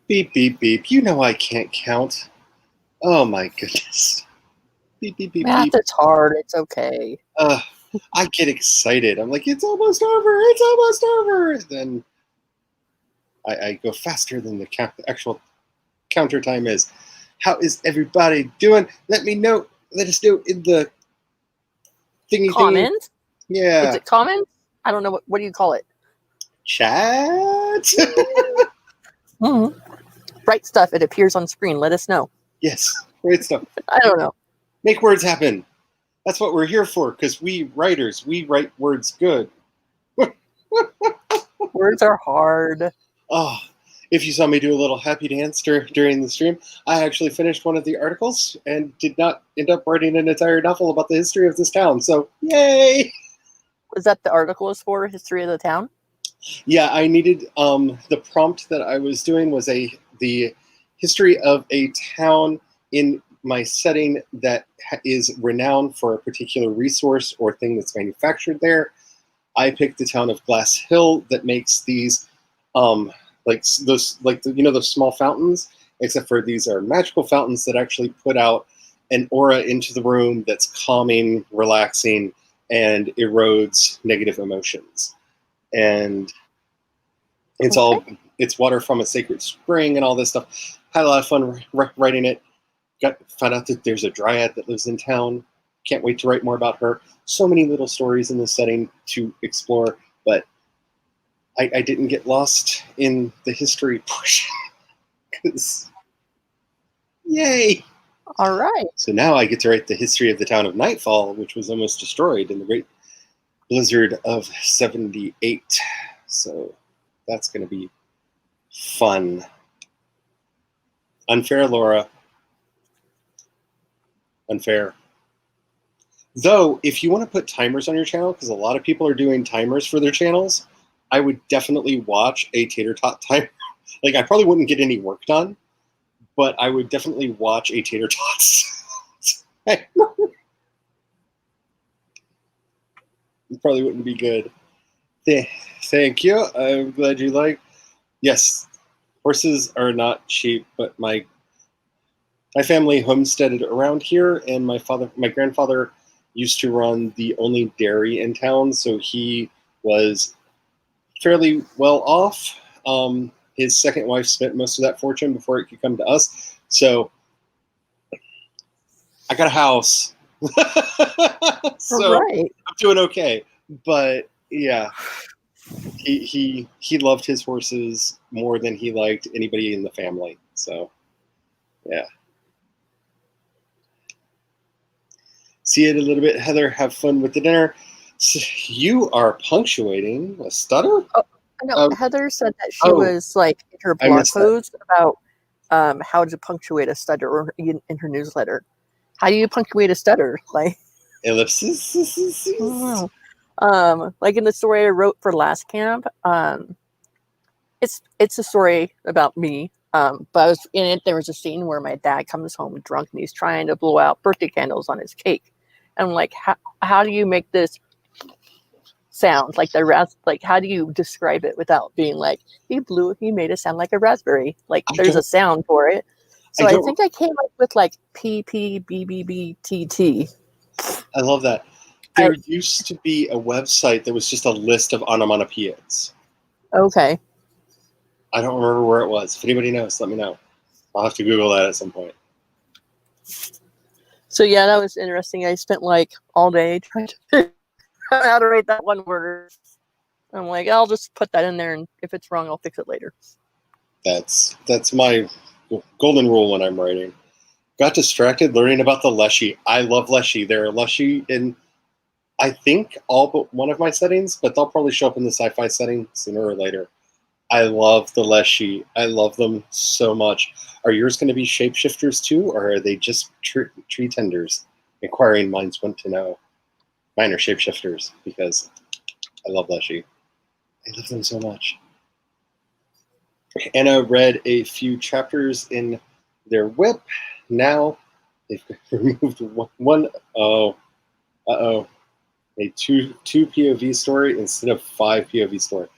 Speaker 1: Beep, beep, beep. You know I can't count. Oh my goodness. Beep, beep, beep,
Speaker 2: Math
Speaker 1: beep.
Speaker 2: is hard. It's okay.
Speaker 1: I get excited. I'm like, it's almost over. It's almost over. Then I go faster than the actual counter time is. How is everybody doing? Let me know. Let us know in the thingy.
Speaker 2: Comment?
Speaker 1: Yeah.
Speaker 2: Is it comment? I don't know. What do you call it?
Speaker 1: Chat.
Speaker 2: Mm-hmm. Write stuff. It appears on screen. Let us know.
Speaker 1: Yes. Great stuff.
Speaker 2: I don't know.
Speaker 1: Make words happen. That's what we're here for, because we writers, we write words good.
Speaker 2: Words are hard.
Speaker 1: Oh, if you saw me do a little happy dance during the stream, I actually finished one of the articles and did not end up writing an entire novel about the history of this town. So, yay!
Speaker 2: Was that the article is for? History of the town?
Speaker 1: Yeah, I needed the prompt that I was doing was the history of a town in my setting that is renowned for a particular resource or thing that's manufactured there. I picked the town of Glass Hill that makes these those small fountains, except for these are magical fountains that actually put out an aura into the room that's calming, relaxing, and erodes negative emotions. And it's it's water from a sacred spring and all this stuff. Had a lot of fun writing it. Found out that there's a dryad that lives in town. Can't wait to write more about her. So many little stories in this setting to explore, but I didn't get lost in the history portion. Yay!
Speaker 2: All right.
Speaker 1: So now I get to write the history of the town of Nightfall, which was almost destroyed in the Great Blizzard of 78. So that's going to be fun. Unfair, Laura. Unfair. Though, if you want to put timers on your channel, because a lot of people are doing timers for their channels, I would definitely watch a tater tot timer. Like, I probably wouldn't get any work done, but I would definitely watch a tater tots. It probably wouldn't be good. Thank you. I'm glad you like. Yes, horses are not cheap, but my family homesteaded around here, and my grandfather used to run the only dairy in town, so he was fairly well off. His second wife spent most of that fortune before it could come to us, so I got a house. So
Speaker 2: right.
Speaker 1: I'm doing okay. But yeah, he loved his horses more than he liked anybody in the family. So yeah. See it a little bit, Heather. Have fun with the dinner. So you are punctuating a stutter?
Speaker 2: Oh, no, Heather said that she was like in her
Speaker 1: I
Speaker 2: blog
Speaker 1: missed that.
Speaker 2: post about how to punctuate a stutter, or in her newsletter. How do you punctuate a stutter? Like,
Speaker 1: ellipses.
Speaker 2: I don't know. Like in the story I wrote for last camp, it's a story about me. But I was in it. There was a scene where my dad comes home drunk and he's trying to blow out birthday candles on his cake. And I'm like, how do you make this sound like like how do you describe it without being like he made it sound like a raspberry? Like there's a sound for it. So I think I came up with like PPBBBTT.
Speaker 1: I love that. There used to be a website that was just a list of onomatopoeias.
Speaker 2: Okay.
Speaker 1: I don't remember where it was. If anybody knows, let me know. I'll have to Google that at some point.
Speaker 2: So yeah, that was interesting. I spent like all day trying to figure out how to write that one word. I'm like, I'll just put that in there, and if it's wrong, I'll fix it later.
Speaker 1: That's my golden rule when I'm writing. Got distracted learning about the Leshy. I love Leshy. There are Leshy in, I think, all but one of my settings, but they'll probably show up in the sci-fi setting sooner or later. I love the Leshy. I love them so much. Are yours going to be shapeshifters too, or are they just tree tenders? Inquiring minds want to know. Mine are shapeshifters because I love Leshy. I love them so much. Anna read a few chapters in their whip. Now they've removed one. A two POV story instead of 5 POV story.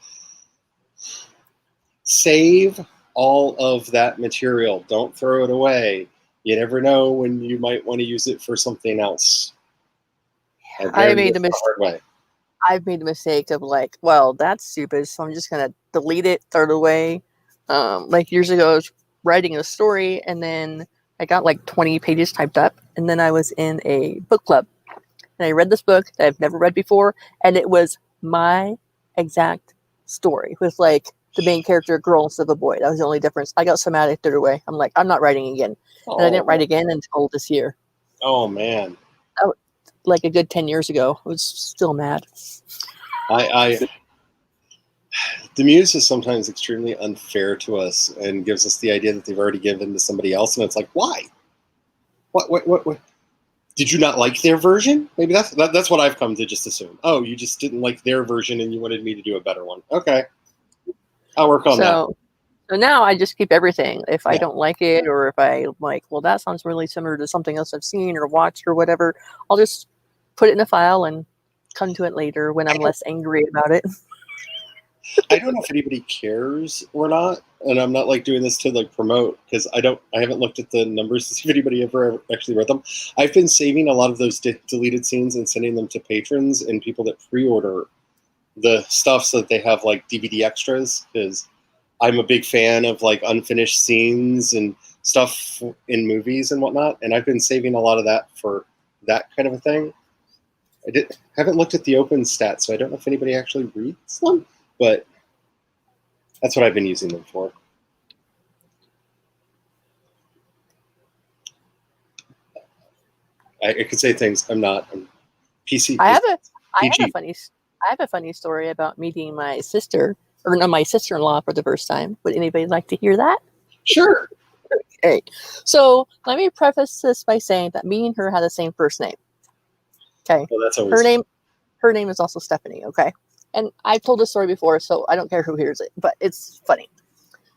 Speaker 1: Save all of that material. Don't throw it away. You never know when you might want to use it for something else.
Speaker 2: I made the
Speaker 1: hard way.
Speaker 2: I've made the mistake of like, well, that's stupid, so I'm just gonna delete it, throw it away. Like years ago, I was writing a story, and then I got like 20 pages typed up, and then I was in a book club, and I read this book that I've never read before, and it was my exact story with like the main character a girl instead of a boy. That was the only difference. I got so mad I threw it away. I'm like, I'm not writing again, and I didn't write again until this year.
Speaker 1: Oh man.
Speaker 2: Like a good 10 years ago. I was still mad.
Speaker 1: The Muse is sometimes extremely unfair to us and gives us the idea that they've already given to somebody else, and it's like, why? What? Did you not like their version? Maybe that's what I've come to just assume. Oh, you just didn't like their version and you wanted me to do a better one. Okay. I'll work on that.
Speaker 2: So now I just keep everything. If I don't like it, or if I like, well, that sounds really similar to something else I've seen or watched or whatever, I'll just put it in a file and come to it later when I'm less angry about it.
Speaker 1: I don't know if anybody cares or not, and I'm not like doing this to like promote, because I haven't looked at the numbers to see if anybody ever actually read them. I've been saving a lot of those deleted scenes and sending them to patrons and people that pre-order the stuff so that they have like DVD extras, because I'm a big fan of like unfinished scenes and stuff in movies and whatnot, and I've been saving a lot of that for that kind of a thing. Haven't looked at the open stats, so I don't know if anybody actually reads them, but that's what I've been using them for. I could say things. I'm PC.
Speaker 2: I have a funny story about meeting my sister, or no, my sister-in-law for the first time. Would anybody like to hear that?
Speaker 1: Sure.
Speaker 2: Okay. So let me preface this by saying that me and her had the same first name. Okay.
Speaker 1: Well, that's always
Speaker 2: her name is also Stephanie. Okay. And I've told this story before, so I don't care who hears it, but it's funny.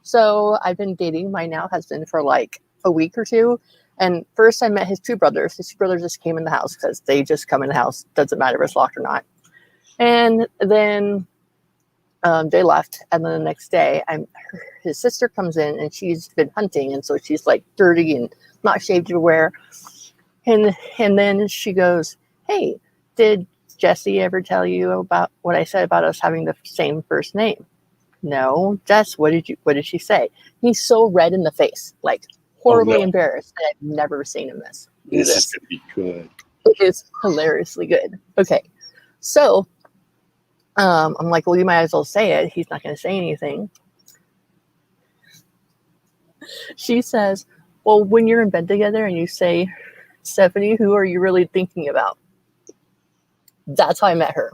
Speaker 2: So I've been dating my now husband for like a week or two. And first I met his two brothers. His two brothers just came in the house because they just come in the house. Doesn't matter if it's locked or not. And then they left. And then the next day, his sister comes in and she's been hunting. And so she's like dirty and not shaved to wear. And then she goes, hey, did Jesse ever tell you about what I said about us having the same first name? No. Jess, what did she say? He's so red in the face, like horribly embarrassed. And I've never seen him this.
Speaker 1: This is going to be good.
Speaker 2: It is hilariously good. Okay. So I'm like, well, you might as well say it. He's not going to say anything. She says, well, when you're in bed together and you say, Stephanie, who are you really thinking about? That's how I met her.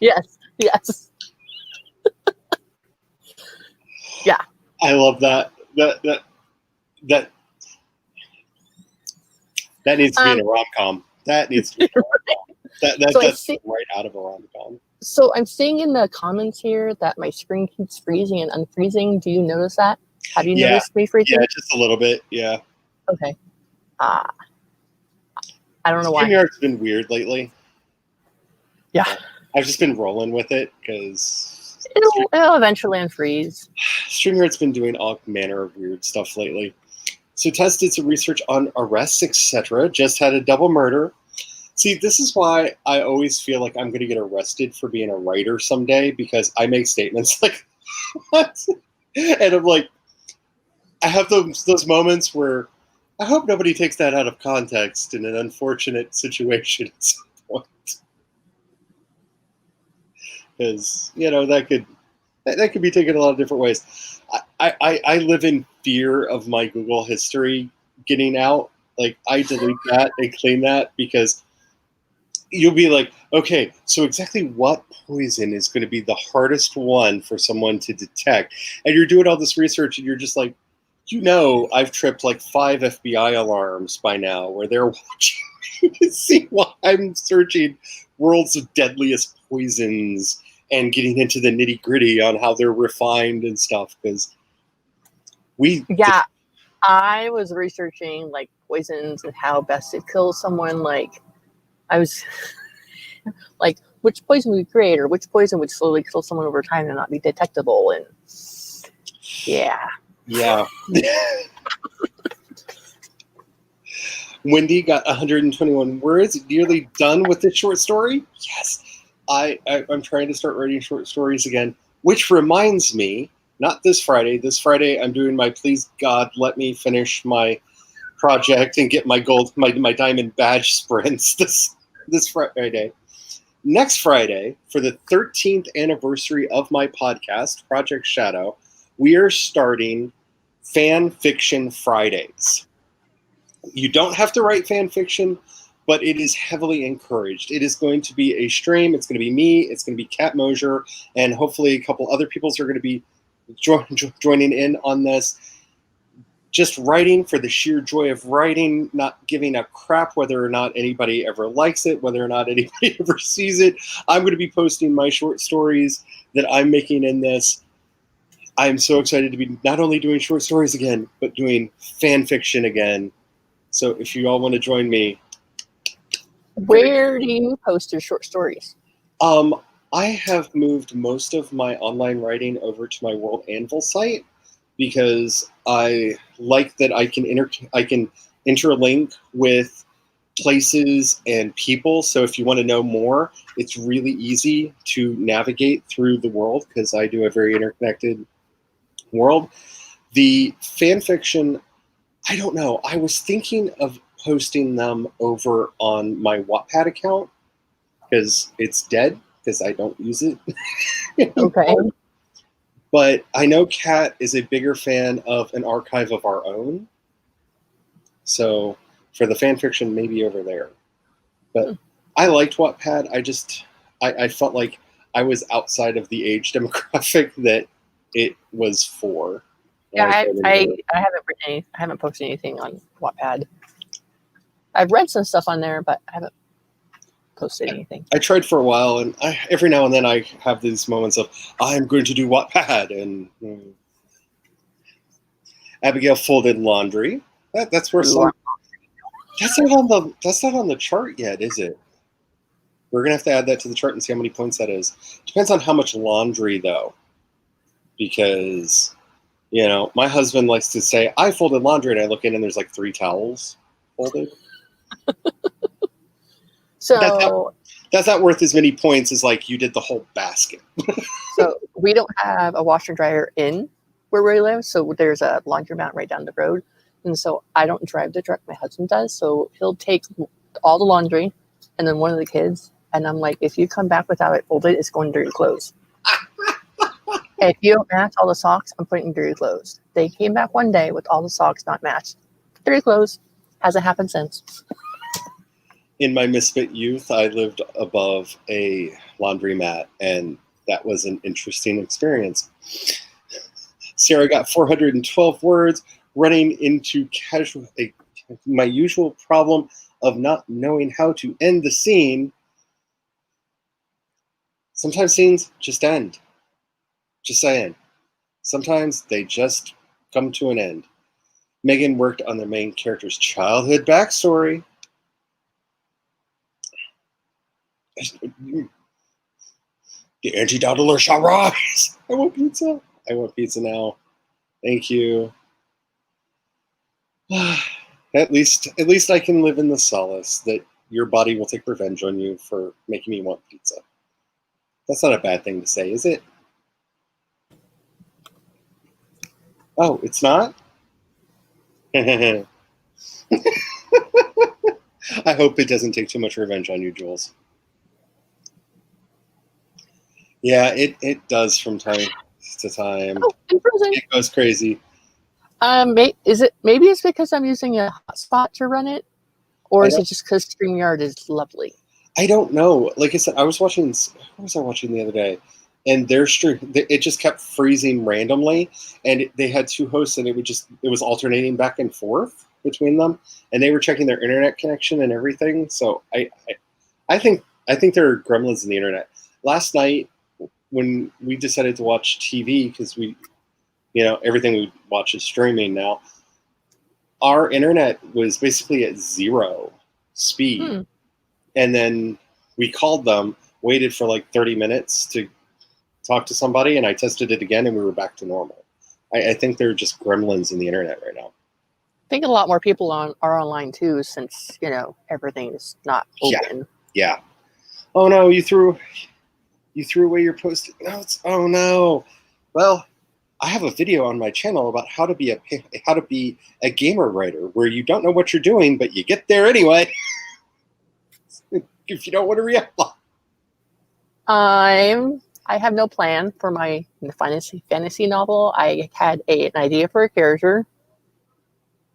Speaker 2: Yes. Yeah.
Speaker 1: I love that. That needs to be in a rom-com. That needs to be in a rom-com. That's right out of a rom-com.
Speaker 2: So I'm seeing in the comments here that my screen keeps freezing and unfreezing. Do you notice that? Have you noticed me freezing?
Speaker 1: Yeah, just a little bit. Yeah.
Speaker 2: Okay. I don't know why.
Speaker 1: StreamYard's been weird lately.
Speaker 2: Yeah.
Speaker 1: I've just been rolling with it because
Speaker 2: it'll eventually unfreeze.
Speaker 1: StreamYard's been doing all manner of weird stuff lately. So Tess did some research on arrests, etc. Just had a double murder. See, this is why I always feel like I'm going to get arrested for being a writer someday, because I make statements like that. And I'm like, I have those moments where I hope nobody takes that out of context in an unfortunate situation at some point. Because, that could be taken a lot of different ways. I live in fear of my Google history getting out. Like, I delete that and clean that, because you'll be like, okay, so exactly what poison is going to be the hardest one for someone to detect? And you're doing all this research and you're just like, I've tripped like 5 FBI alarms by now where they're watching me to see why I'm searching world's deadliest poisons and getting into the nitty gritty on how they're refined and stuff. Because
Speaker 2: I was researching like poisons and how best to kill someone. Like I was like, which poison would create, or which poison would slowly kill someone over time and not be detectable. And Yeah.
Speaker 1: Yeah. Wendy got 121 words. Nearly done with this short story. Yes. I'm trying to start writing short stories again, which reminds me, not this Friday. This Friday, I'm doing my Please God Let Me Finish My project and get my my diamond badge sprints this Friday. Next Friday, for the 13th anniversary of my podcast, Project Shadow, we are starting Fan Fiction Fridays. You don't have to write fan fiction, but it is heavily encouraged. It is going to be a stream. It's going to be me. It's going to be Kat Mosier, and hopefully a couple other people are going to be joining in on this. Just writing for the sheer joy of writing, not giving a crap whether or not anybody ever likes it, whether or not anybody ever sees it. I'm going to be posting my short stories that I'm making in this. I'm so excited to be not only doing short stories again, but doing fan fiction again. So if you all want to join me.
Speaker 2: Where do you post your short stories?
Speaker 1: I have moved most of my online writing over to my World Anvil site, because I like that I can interlink with places and people. So if you want to know more, it's really easy to navigate through the world, because I do a very interconnected world. The fan fiction, I don't know. I was thinking of posting them over on my Wattpad account, because it's dead, because I don't use it.
Speaker 2: Okay.
Speaker 1: But I know Kat is a bigger fan of an archive of our own. So for the fan fiction, maybe over there. But I liked Wattpad. I felt like I was outside of the age demographic that it was for.
Speaker 2: Yeah, I haven't posted anything on Wattpad. I've read some stuff on there, but I haven't posted anything.
Speaker 1: I tried for a while, and every now and then I have these moments of, I'm going to do Wattpad, and Abigail folded laundry. That's where some. That's not on the chart yet, is it? We're gonna have to add that to the chart and see how many points that is. Depends on how much laundry, though, because my husband likes to say, I folded laundry, and I look in and there's like 3 towels folded.
Speaker 2: So
Speaker 1: that's not worth as many points as like you did the whole basket.
Speaker 2: So we don't have a washer dryer in where we live, so there's a laundromat right down the road, and so I don't drive the truck. My husband does, so he'll take all the laundry, and then one of the kids, and I'm like, if you come back without it folded, it's going to your clothes. If you don't match all the socks, I'm putting dirty clothes. They came back one day with all the socks not matched. Dirty clothes. Hasn't happened since.
Speaker 1: In my misfit youth, I lived above a laundromat, and that was an interesting experience. Sarah got 412 words, running into my usual problem of not knowing how to end the scene. Sometimes scenes just end. Just saying. Sometimes they just come to an end. Megan worked on the main character's childhood backstory. The anti-dawdler shall rise. I want pizza. I want pizza now. Thank you. At least I can live in the solace that your body will take revenge on you for making me want pizza. That's not a bad thing to say, is it? Oh, it's not? I hope it doesn't take too much revenge on you, Jules. Yeah, it does from time to time.
Speaker 2: Oh,
Speaker 1: It goes crazy.
Speaker 2: Maybe it's because I'm using a hotspot to run it, or is it just because StreamYard is lovely?
Speaker 1: I don't know. Like I said, what was I watching the other day? And their stream, it just kept freezing randomly, and they had 2 hosts, and it was alternating back and forth between them, and they were checking their internet connection and everything. So I think there are gremlins in the internet. Last night, when we decided to watch TV, because everything we watch is streaming now, our internet was basically at 0 speed. And then we called them, waited for like 30 minutes to talk to somebody, and I tested it again, and we were back to normal. I think they're just gremlins in the internet right now.
Speaker 2: I think a lot more people are online too, since everything's not open.
Speaker 1: Yeah. Oh no, you threw away your post-it notes. Oh no. Well, I have a video on my channel about how to be a gamer writer, where you don't know what you're doing, but you get there anyway. If you don't want to reapply.
Speaker 2: I have no plan for my fantasy novel. I had an idea for a character,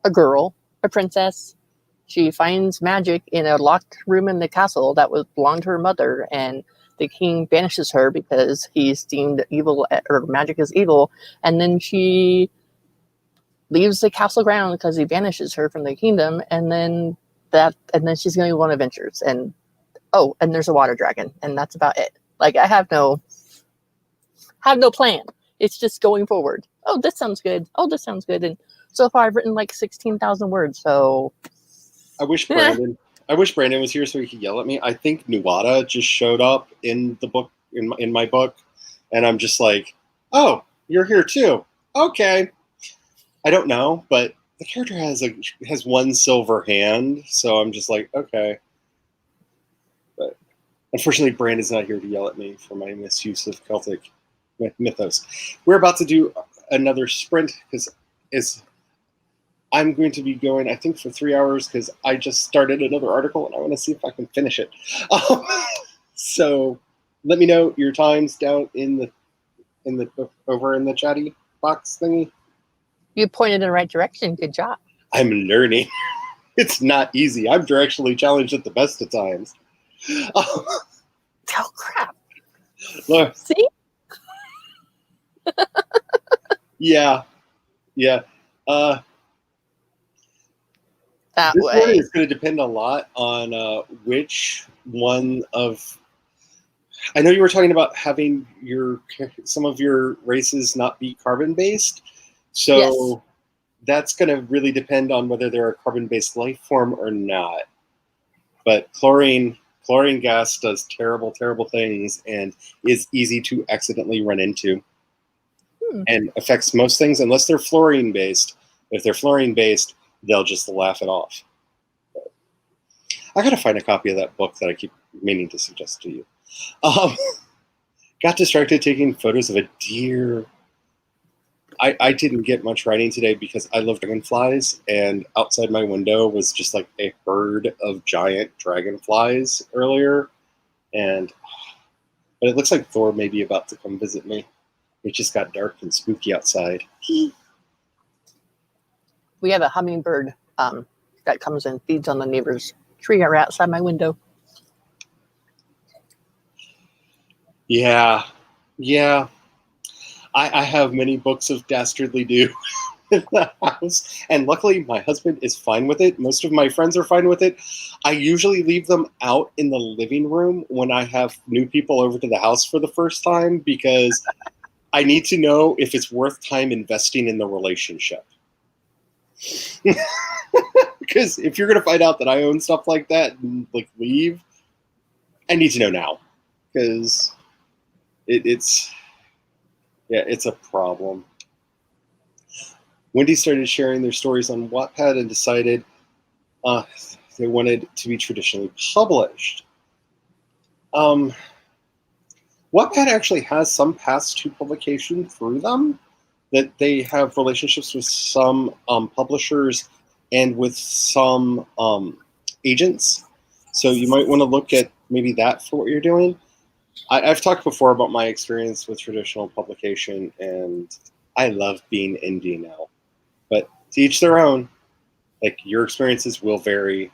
Speaker 2: a girl, a princess. She finds magic in a locked room in the castle that belonged to her mother, and the king banishes her because he's deemed evil, or magic is evil. And then she leaves the castle ground because he banishes her from the kingdom. And then she's going to go on adventures. And there's a water dragon, and that's about it. Like, I have no plan. It's just going forward. Oh, this sounds good. Oh, this sounds good. And so far, I've written like 16,000 words. So
Speaker 1: I wish Brandon was here so he could yell at me. I think Nuada just showed up in the book, in my book, and I'm just like, oh, you're here too. Okay. I don't know, but the character has one silver hand, so I'm just like, okay. But unfortunately, Brandon's not here to yell at me for my misuse of Celtic mythos. We're about to do another sprint because I'm going to be going, I think, for 3 hours because I just started another article and I want to see if I can finish it. So let me know your times down over in the chatty box thingy.
Speaker 2: You pointed in the right direction. Good job.
Speaker 1: I'm learning. It's not easy. I'm directionally challenged at the best of times.
Speaker 2: Oh crap!
Speaker 1: Look.
Speaker 2: See?
Speaker 1: Yeah. This one is going to depend a lot on which one of. I know you were talking about having some of your races not be carbon based, so
Speaker 2: yes.
Speaker 1: That's going to really depend on whether they're a carbon based life form or not. But chlorine gas does terrible things and is easy to accidentally run into, and affects most things unless they're fluorine based. If they're fluorine based, they'll just laugh it off. I gotta find a copy of that book that I keep meaning to suggest to you. Got distracted taking photos of a deer. I didn't get much writing today because I love dragonflies, and outside my window was just like a herd of giant dragonflies earlier. But it looks like Thor may be about to come visit me. It just got dark and spooky outside.
Speaker 2: We have a hummingbird that comes and feeds on the neighbor's tree right outside my window.
Speaker 1: Yeah. I have many books of Dastardly Do in the house, and luckily my husband is fine with it. Most of my friends are fine with it. I usually leave them out in the living room when I have new people over to the house for the first time because I need to know if it's worth time investing in the relationship. Because if you're going to find out that I own stuff like that and like leave, I need to know now because it's a problem. Wendy started sharing their stories on Wattpad and decided they wanted to be traditionally published. Wattpad actually has some paths to publication through them, that they have relationships with some publishers and with some agents. So you might want to look at maybe that for what you're doing. I've talked before about my experience with traditional publication, and I love being indie now. But to each their own. Like, your experiences will vary.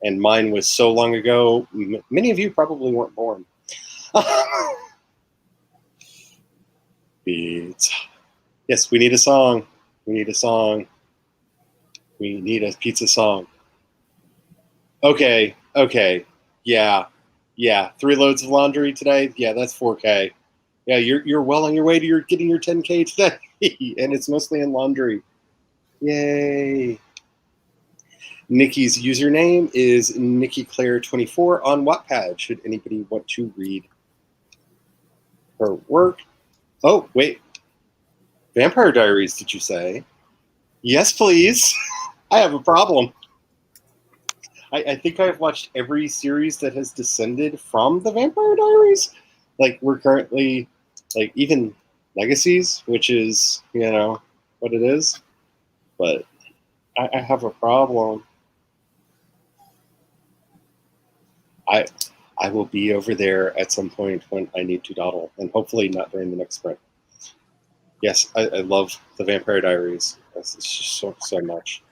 Speaker 1: And mine was so long ago, many of you probably weren't born. Yes, we need a song. We need a pizza song. Okay. Yeah. 3 loads of laundry today. Yeah, that's 4K. Yeah, you're well on your way to getting your 10K today, and it's mostly in laundry. Yay! Nikki's username is NikkiClaire24 on Wattpad. Should anybody want to read her work? Oh, wait. Vampire Diaries, did you say? Yes, please. I have a problem. I think I've watched every series that has descended from the Vampire Diaries. Like, we're currently, like, even Legacies, which is, what it is. But I have a problem. I will be over there at some point when I need to dawdle, and hopefully not during the next sprint. Yes, I love the Vampire Diaries. It's just so much.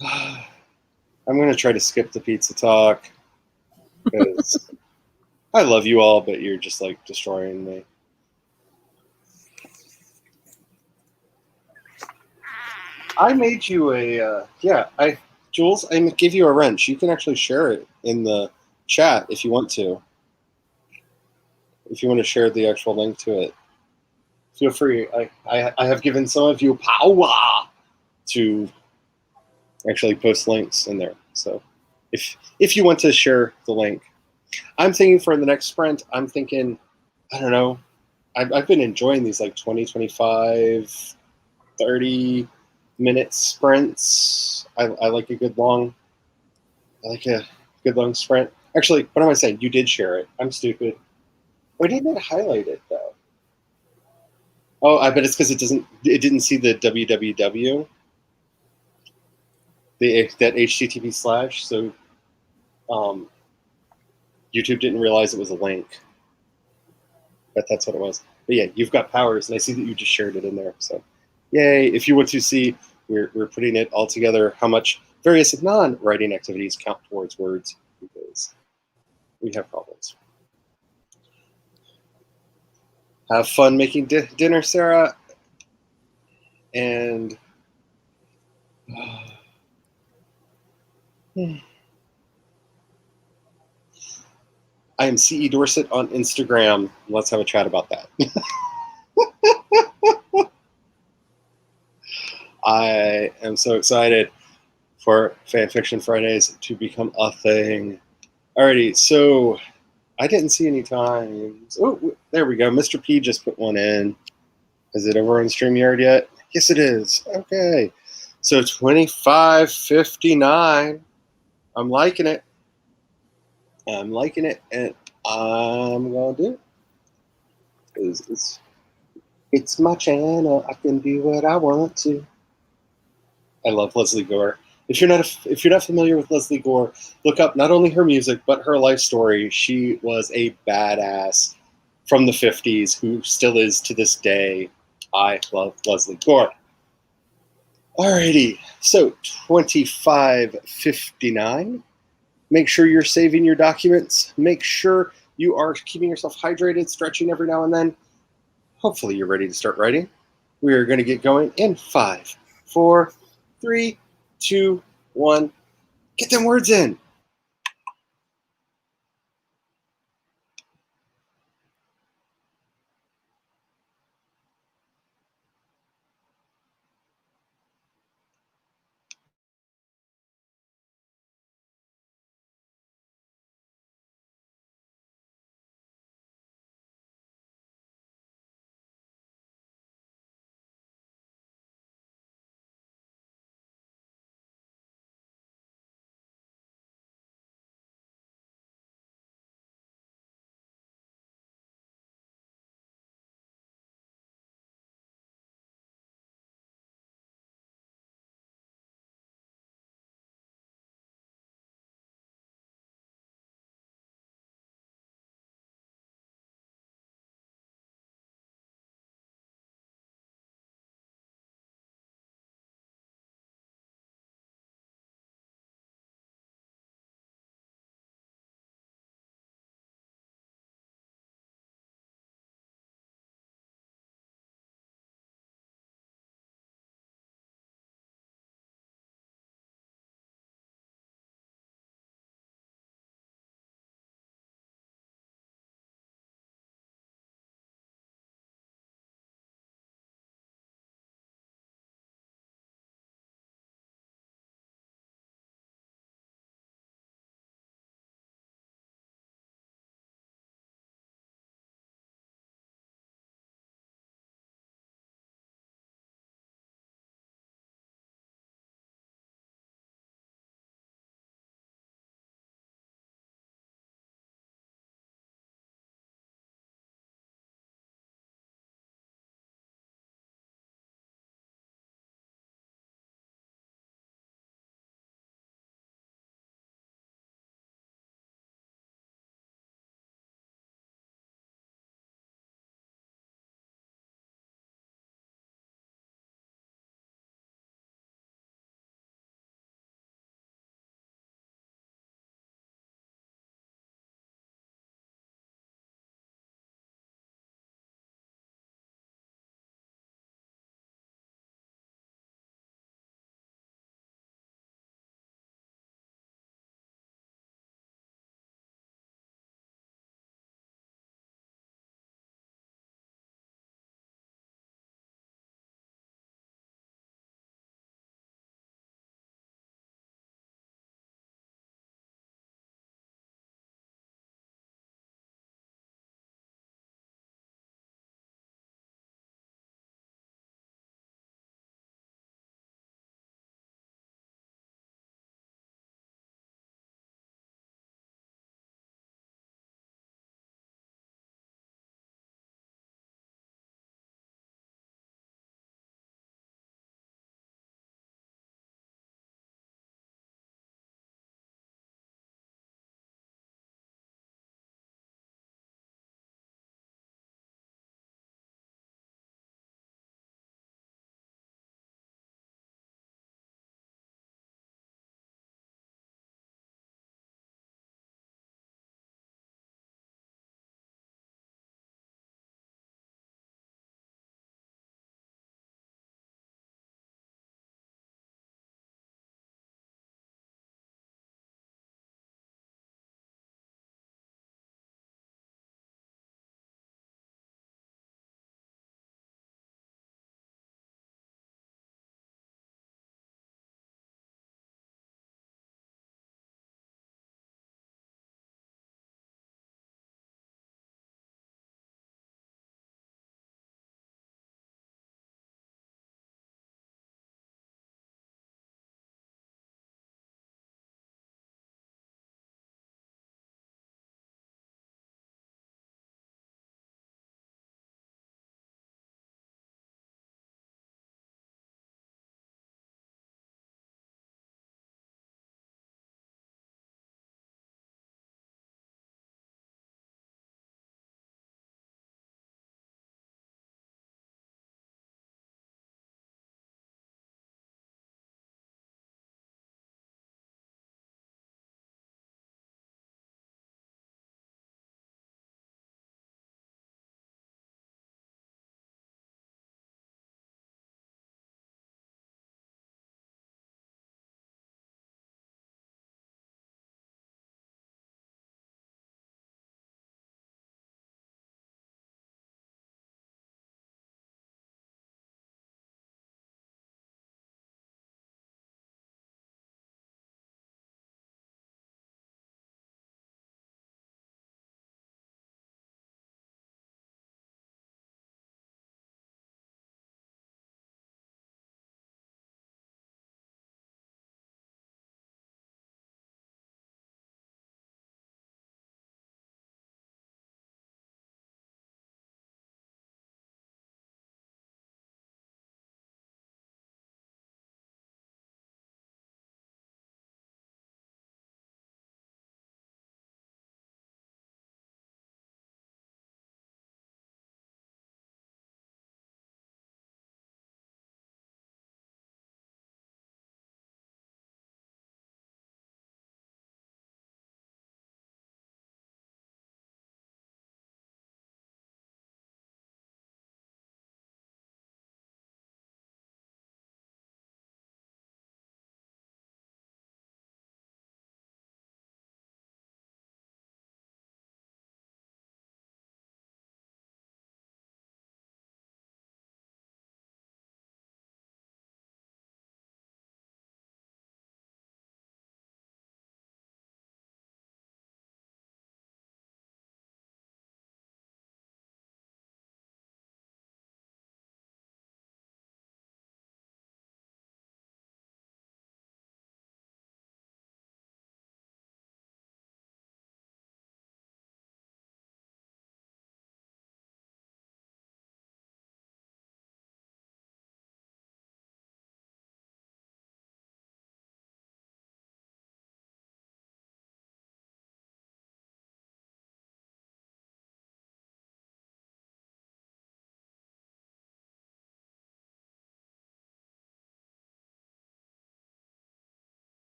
Speaker 1: I'm going to try to skip the pizza talk because I love you all, but you're just like destroying me. I made you Jules, I gave you a wrench. You can actually share it in the chat if you want to. If you want to share the actual link to it, feel free. I have given some of you power to actually post links in there. So if you want to share the link, I'm thinking for the next sprint, I'm thinking, I don't know, I've been enjoying these like 20, 25, 30-minute sprints. I like a good long sprint. Actually, what am I saying? You did share it. I'm stupid. Why didn't it highlight it though? Oh, I bet it's because it didn't see the www, that HTTP/. So YouTube didn't realize it was a link. But that's what it was. But yeah, you've got powers, and I see that you just shared it in there. So yay. If you want to see, we're putting it all together, how much various non-writing activities count towards words, because we have problems. Have fun making dinner, Sarah. And I am CE Dorset on Instagram. Let's have a chat about that. I am so excited for Fanfiction Fridays to become a thing. Alrighty, so I didn't see any times. Oh, there we go. Mr. P just put one in. Is it over on StreamYard yet? Yes, it is. Okay. So 25:59. I'm liking it. I'm liking it, and I'm going to do it. It's my channel. I can do what I want to. I love Leslie Gore. If you're not familiar with Leslie Gore, look up not only her music but her life story. She was a badass from the 50s who still is to this day. I love Leslie Gore. Alrighty, so 25:59. Make sure you're saving your documents. Make sure you are keeping yourself hydrated, stretching every now and then. Hopefully you're ready to start writing. We are going to get going in 5, 4, 3, 2, 1. Get them words in.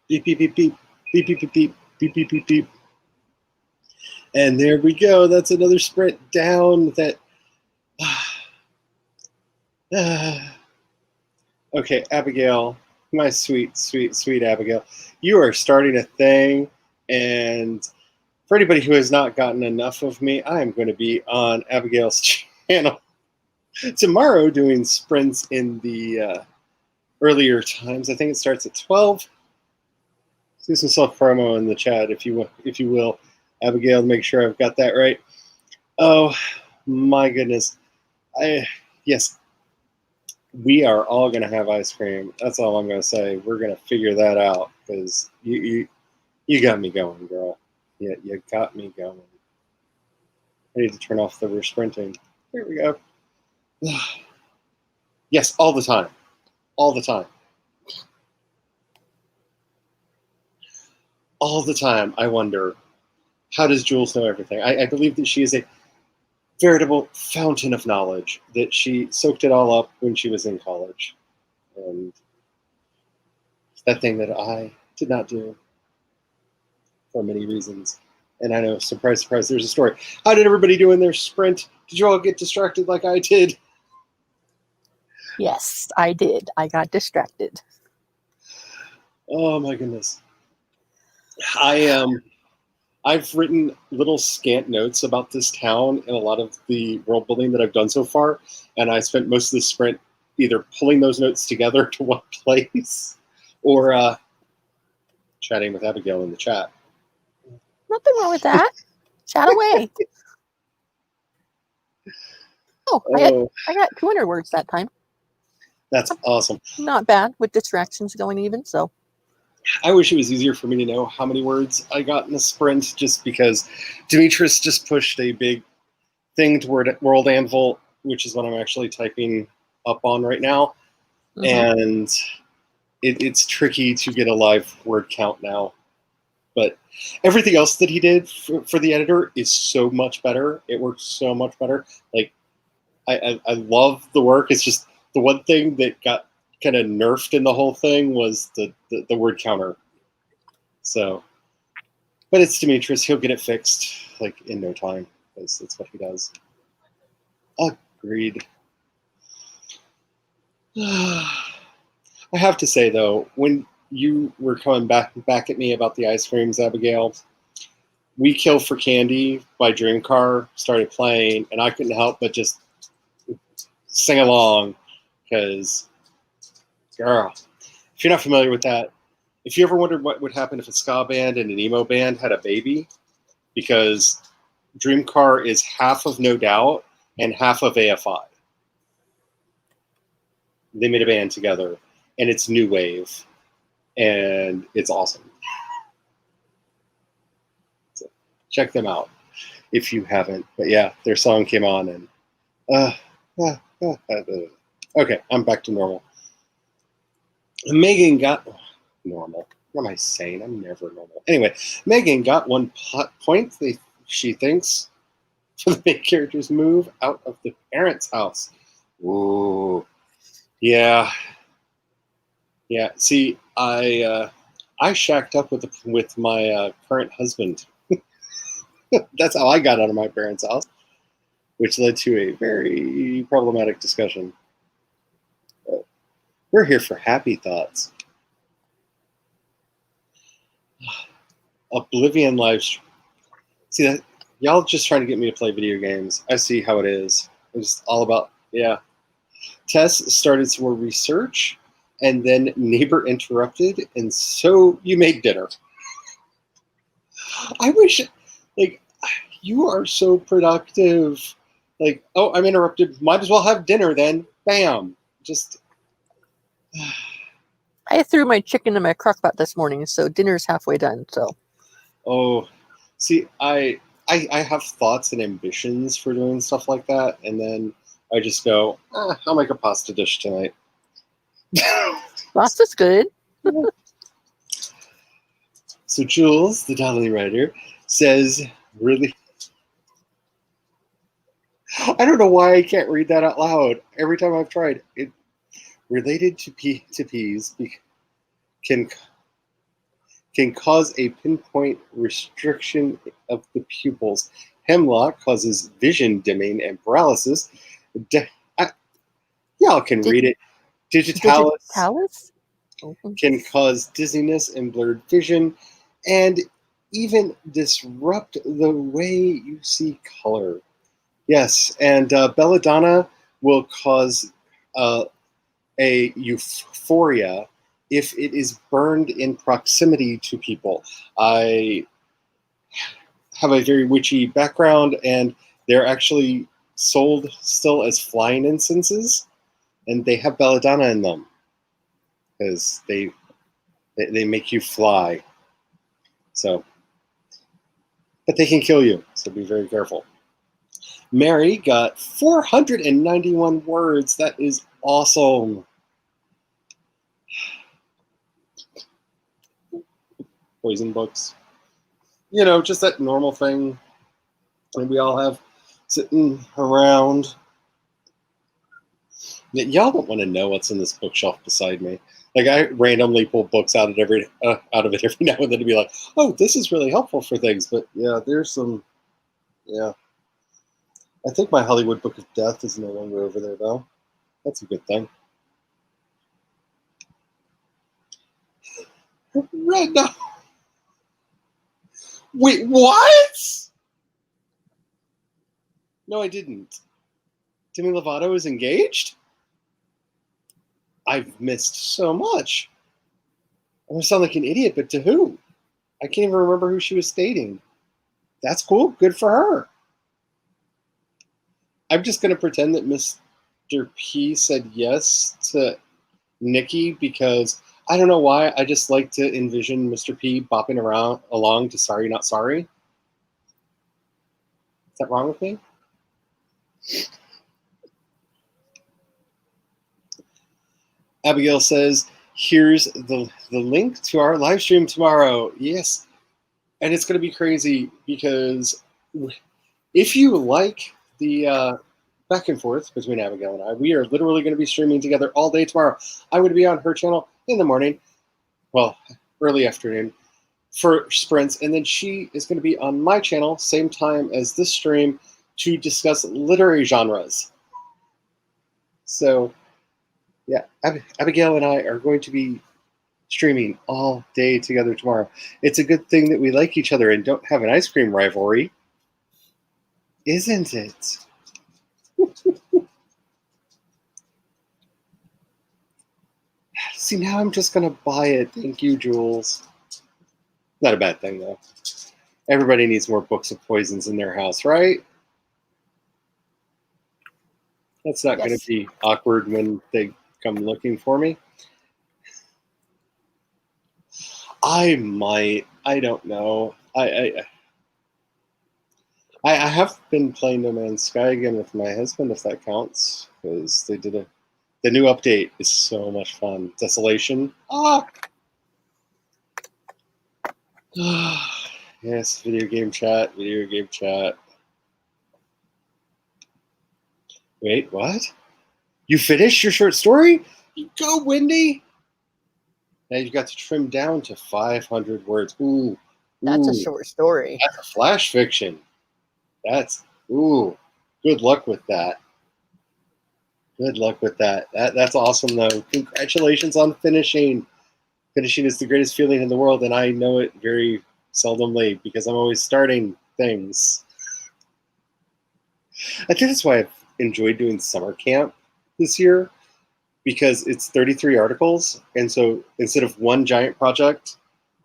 Speaker 1: Beep, beep, beep, beep. Beep, beep, beep, beep. Beep, beep, beep, beep. And there we go. That's another sprint down that... Okay, Abigail, my sweet, sweet, sweet Abigail, you are starting a thing, and for anybody who has not gotten enough of me, I am going to be on Abigail's channel tomorrow doing sprints in the earlier times. I think it starts at 12. Do some self promo in the chat if you will, Abigail, to make sure I've got that right. Oh my goodness, yes. We are all going to have ice cream. That's all I'm going to say. We're going to figure that out because you got me going, girl. Yeah, you got me going. I need to turn off the we're sprinting. Here we go. Yes, all the time. All the time. All the time, I wonder, how does Jules know everything? I believe that she is a veritable fountain of knowledge, that she soaked it all up when she was in college. And that thing that I did not do for many reasons. And I know, surprise, surprise, there's a story. How did everybody do in their sprint? Did you all get distracted like I did?
Speaker 2: Yes, I did. I got distracted.
Speaker 1: Oh my goodness. I've written little scant notes about this town and a lot of the world building that I've done so far, and I spent most of the sprint either pulling those notes together to one place or chatting with Abigail in the chat.
Speaker 2: Nothing wrong with that. Chat away. I got 200 words that time.
Speaker 1: That's awesome.
Speaker 2: Not bad with distractions going even, so.
Speaker 1: I wish it was easier for me to know how many words I got in a sprint, just because Demetrius just pushed a big thing toward World Anvil, which is what I'm actually typing up on right now. Mm-hmm. And it's tricky to get a live word count now. But everything else that he did for the editor is so much better. It works so much better. Like, I love the work. It's just the one thing that got kind of nerfed in the whole thing was the word counter. So, but it's Demetrius. He'll get it fixed like in no time, because that's what he does. Agreed. I have to say though, when you were coming back at me about the ice creams, Abigail, We Kill for Candy by Dreamcar started playing, and I couldn't help but just sing along, because, girl, if you're not familiar with that, if you ever wondered what would happen if a ska band and an emo band had a baby, because Dreamcar is half of No Doubt and half of AFI. They made a band together, and it's new wave, and it's awesome. So check them out if you haven't. But yeah, their song came on, and okay, I'm back to normal. Megan got normal. What am I saying? I'm never normal. Anyway, Megan got 1 point. She thinks for the main character's move out of the parents' house. Ooh, yeah. See, I shacked up with my current husband. That's how I got out of my parents' house, which led to a very problematic discussion. But we're here for happy thoughts. Oblivion livestream. See that? Y'all just trying to get me to play video games. I see how it is. It's all about, yeah. Tess started some more research, and then neighbor interrupted, and so you made dinner. I wish, like, you are so productive. Like, oh, I'm interrupted. Might as well have dinner then. Bam. Just.
Speaker 2: I threw my chicken in my crock pot this morning, so dinner's halfway done. So.
Speaker 1: Oh, see, I have thoughts and ambitions for doing stuff like that, and then I just go, I'll make a pasta dish tonight.
Speaker 2: Pasta's good.
Speaker 1: So Jules, the Dolly writer, says, really? I don't know why I can't read that out loud. Every time I've tried it, related to peas can can cause a pinpoint restriction of the pupils. Hemlock causes vision dimming and paralysis. Y'all can read it. Digitalis
Speaker 2: Digitalis? Mhm.
Speaker 1: can cause dizziness and blurred vision, and even disrupt the way you see color. Yes, and belladonna will cause a euphoria if it is burned in proximity to people. I have a very witchy background, and they're actually sold still as flying incenses, and they have belladonna in them because they make you fly. So, but they can kill you, so be very careful. Mary got 491 words. That is awesome. Poison books. You know, just that normal thing that we all have sitting around. Y'all don't want to know what's in this bookshelf beside me. Like, I randomly pull books out of it every now and then to be like, oh, this is really helpful for things. But yeah, there's some, yeah. I think my Hollywood Book of Death is no longer over there, though. That's a good thing. Red, no. Wait, what? No, I didn't. Demi Lovato is engaged? I've missed so much. I'm going to sound like an idiot, but to who? I can't even remember who she was dating. That's cool. Good for her. I'm just going to pretend that Mr. P said yes to Nikki because I don't know why. I just like to envision Mr. P bopping along to Sorry Not Sorry. Is that wrong with me? Abigail says, here's the link to our live stream tomorrow. Yes. And it's going to be crazy because if you like the back and forth between Abigail and I, we are literally going to be streaming together all day tomorrow. I'm going to be on her channel in the morning, well, early afternoon for sprints. And then she is going to be on my channel, same time as this stream, to discuss literary genres. So, yeah, Abigail and I are going to be streaming all day together tomorrow. It's a good thing that we like each other and don't have an ice cream rivalry, isn't it? See, now I'm just going to buy it. Thank you, Jules. Not a bad thing, though. Everybody needs more books of poisons in their house, right? That's not going to be awkward when they come looking for me. I might. I don't know. I have been playing No Man's Sky again with my husband, if that counts, because they did the new update is so much fun. Desolation. Yes, video game chat. Wait, what? You finished your short story? Go, Wendy! Now you've got to trim down to 500 words. Ooh.
Speaker 2: That's a short story.
Speaker 1: That's a flash fiction. Good luck with that. That's awesome, though. Congratulations on finishing. Finishing is the greatest feeling in the world, and I know it very seldomly because I'm always starting things. I think that's why I've enjoyed doing summer camp this year, because it's 33 articles, and so instead of one giant project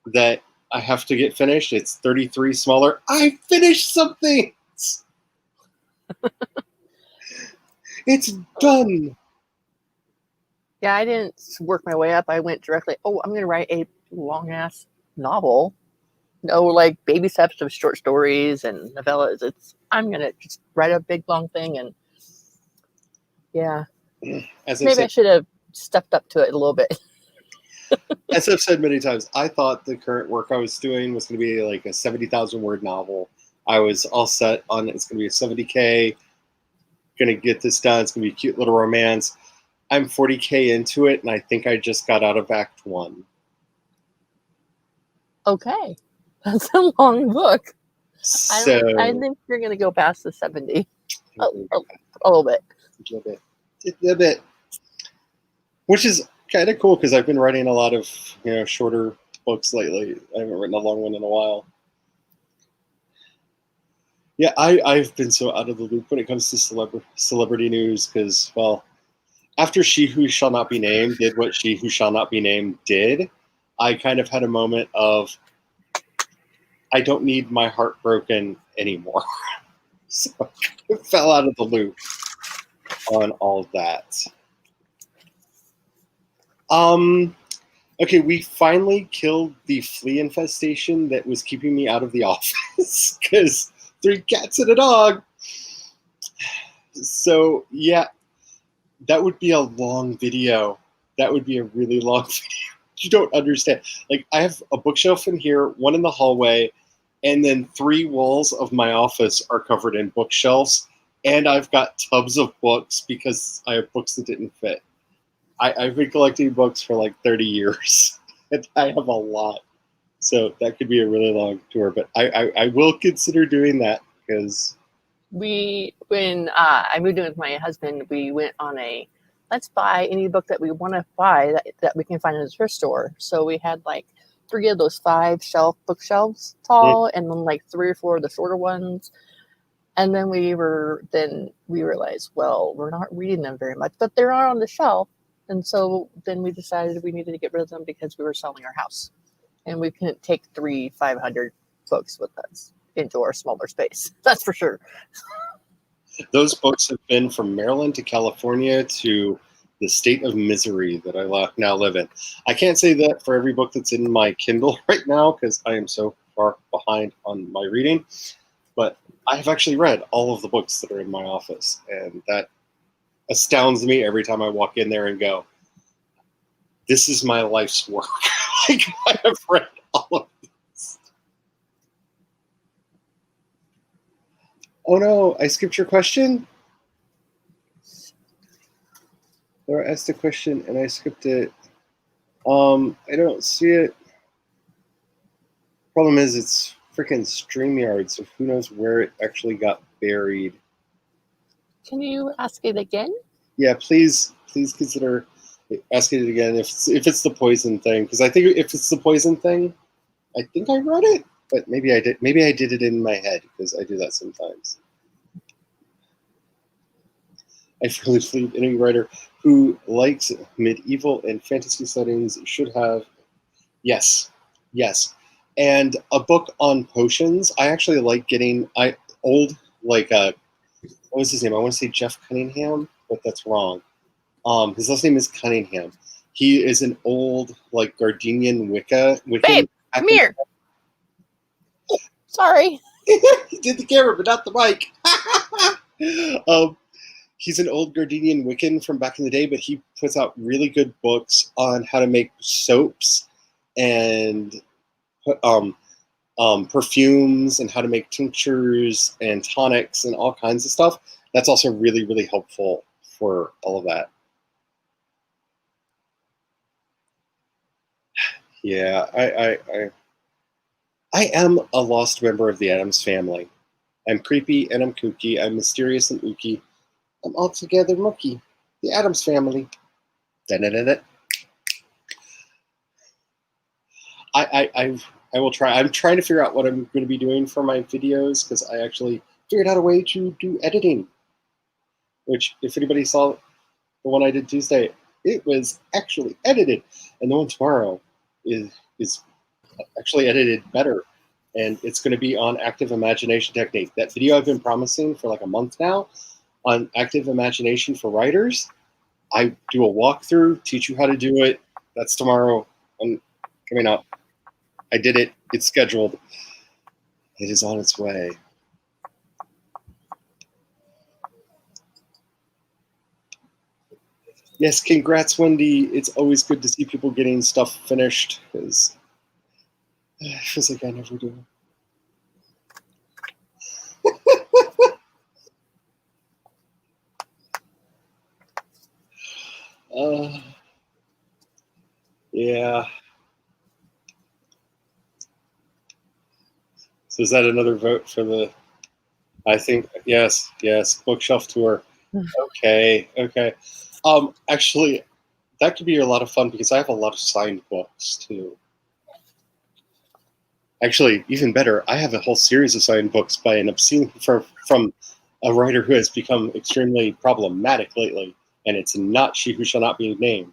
Speaker 1: that I have to get finished, it's 33 smaller. I finished something. It's done.
Speaker 2: Yeah, I didn't work my way up. I went directly, I'm going to write a long-ass novel. No, like baby steps of short stories and novellas. I'm going to just write a big, long thing. And yeah, maybe I should have stepped up to it a little bit.
Speaker 1: As I've said many times, I thought the current work I was doing was going to be like a 70,000 word novel. I was all set on it's going to be a 70K. Going to get this done. It's going to be a cute little romance. I'm 40K into it, and I think I just got out of Act 1.
Speaker 2: Okay. That's a long book.
Speaker 1: So
Speaker 2: I think you're going to go past the 70. A little bit.
Speaker 1: a little bit, which is kind of cool because I've been writing a lot of shorter books lately. I haven't written a long one in a while. Yeah, I've been so out of the loop when it comes to celebrity news because, well, after She Who Shall Not Be Named did what She Who Shall Not Be Named did, I kind of had a moment of, I don't need my heart broken anymore. So I fell out of the loop on all of that. Okay, we finally killed the flea infestation that was keeping me out of the office because 3 cats and a dog. So yeah, that would be a long video. That would be a really long video. You don't understand. Like, I have a bookshelf in here, one in the hallway, and then 3 walls of my office are covered in bookshelves. And I've got tubs of books because I have books that didn't fit. I've been collecting books for like 30 years, and I have a lot. So that could be a really long tour, but I will consider doing that because
Speaker 2: when I moved in with my husband, we went on a let's buy any book that we want to buy that we can find in the thrift store. So we had like 3 of those 5 bookshelves tall, and then like 3 or 4 of the shorter ones. And then we realized, well, we're not reading them very much, but they're on the shelf. And so then we decided we needed to get rid of them because we were selling our house. And we couldn't take 500 books with us into our smaller space. That's for sure.
Speaker 1: those books have been from Maryland to California to the state of misery that I now live in. I can't say that for every book that's in my Kindle right now because I am so far behind on my reading. But I have actually read all of the books that are in my office, and that astounds me every time I walk in there and go, this is my life's work. Like, I have read all of this. Oh no, I skipped your question? Laura asked a question and I skipped it. I don't see it. Problem is, it's freaking StreamYard, so who knows where it actually got buried.
Speaker 2: Can you ask it again?
Speaker 1: Yeah, please consider asking it again if it's the poison thing, because I think if it's the poison thing, I think I read it, but maybe I did. Maybe I did it in my head because I do that sometimes. I really believe any writer who likes medieval and fantasy settings should have. Yes. And a book on potions. I actually like getting what was his name? I want to say Jeff Cunningham, but that's wrong. His last name is Cunningham. He is an old Gardenian Wiccan.
Speaker 2: Babe, come here. Sorry.
Speaker 1: He did the camera, but not the mic. He's an old Gardenian Wiccan from back in the day, but he puts out really good books on how to make soaps and perfumes and how to make tinctures and tonics and all kinds of stuff. That's also really, really helpful for all of that. Yeah, I am a lost member of the Addams family. I'm creepy and I'm kooky. I'm mysterious and ooky. I'm altogether mooky. The Addams family. Da-da-da-da. I will try. I'm trying to figure out what I'm going to be doing for my videos because I actually figured out a way to do editing. Which, if anybody saw the one I did Tuesday, it was actually edited, and the one tomorrow is actually edited better, and it's going to be on active imagination technique. That video I've been promising for like a month now on active imagination for writers. I do a walkthrough, teach you how to do it. That's tomorrow and coming up. I did it. It's scheduled. It is on its way. Yes, congrats, Wendy. It's always good to see people getting stuff finished because it feels like I never do. Yeah. So is that another vote for the? I think yes, bookshelf tour. Okay. Actually, that could be a lot of fun because I have a lot of signed books too. Actually, even better, I have a whole series of signed books by an obscene from a writer who has become extremely problematic lately, and it's not She Who Shall Not Be Named.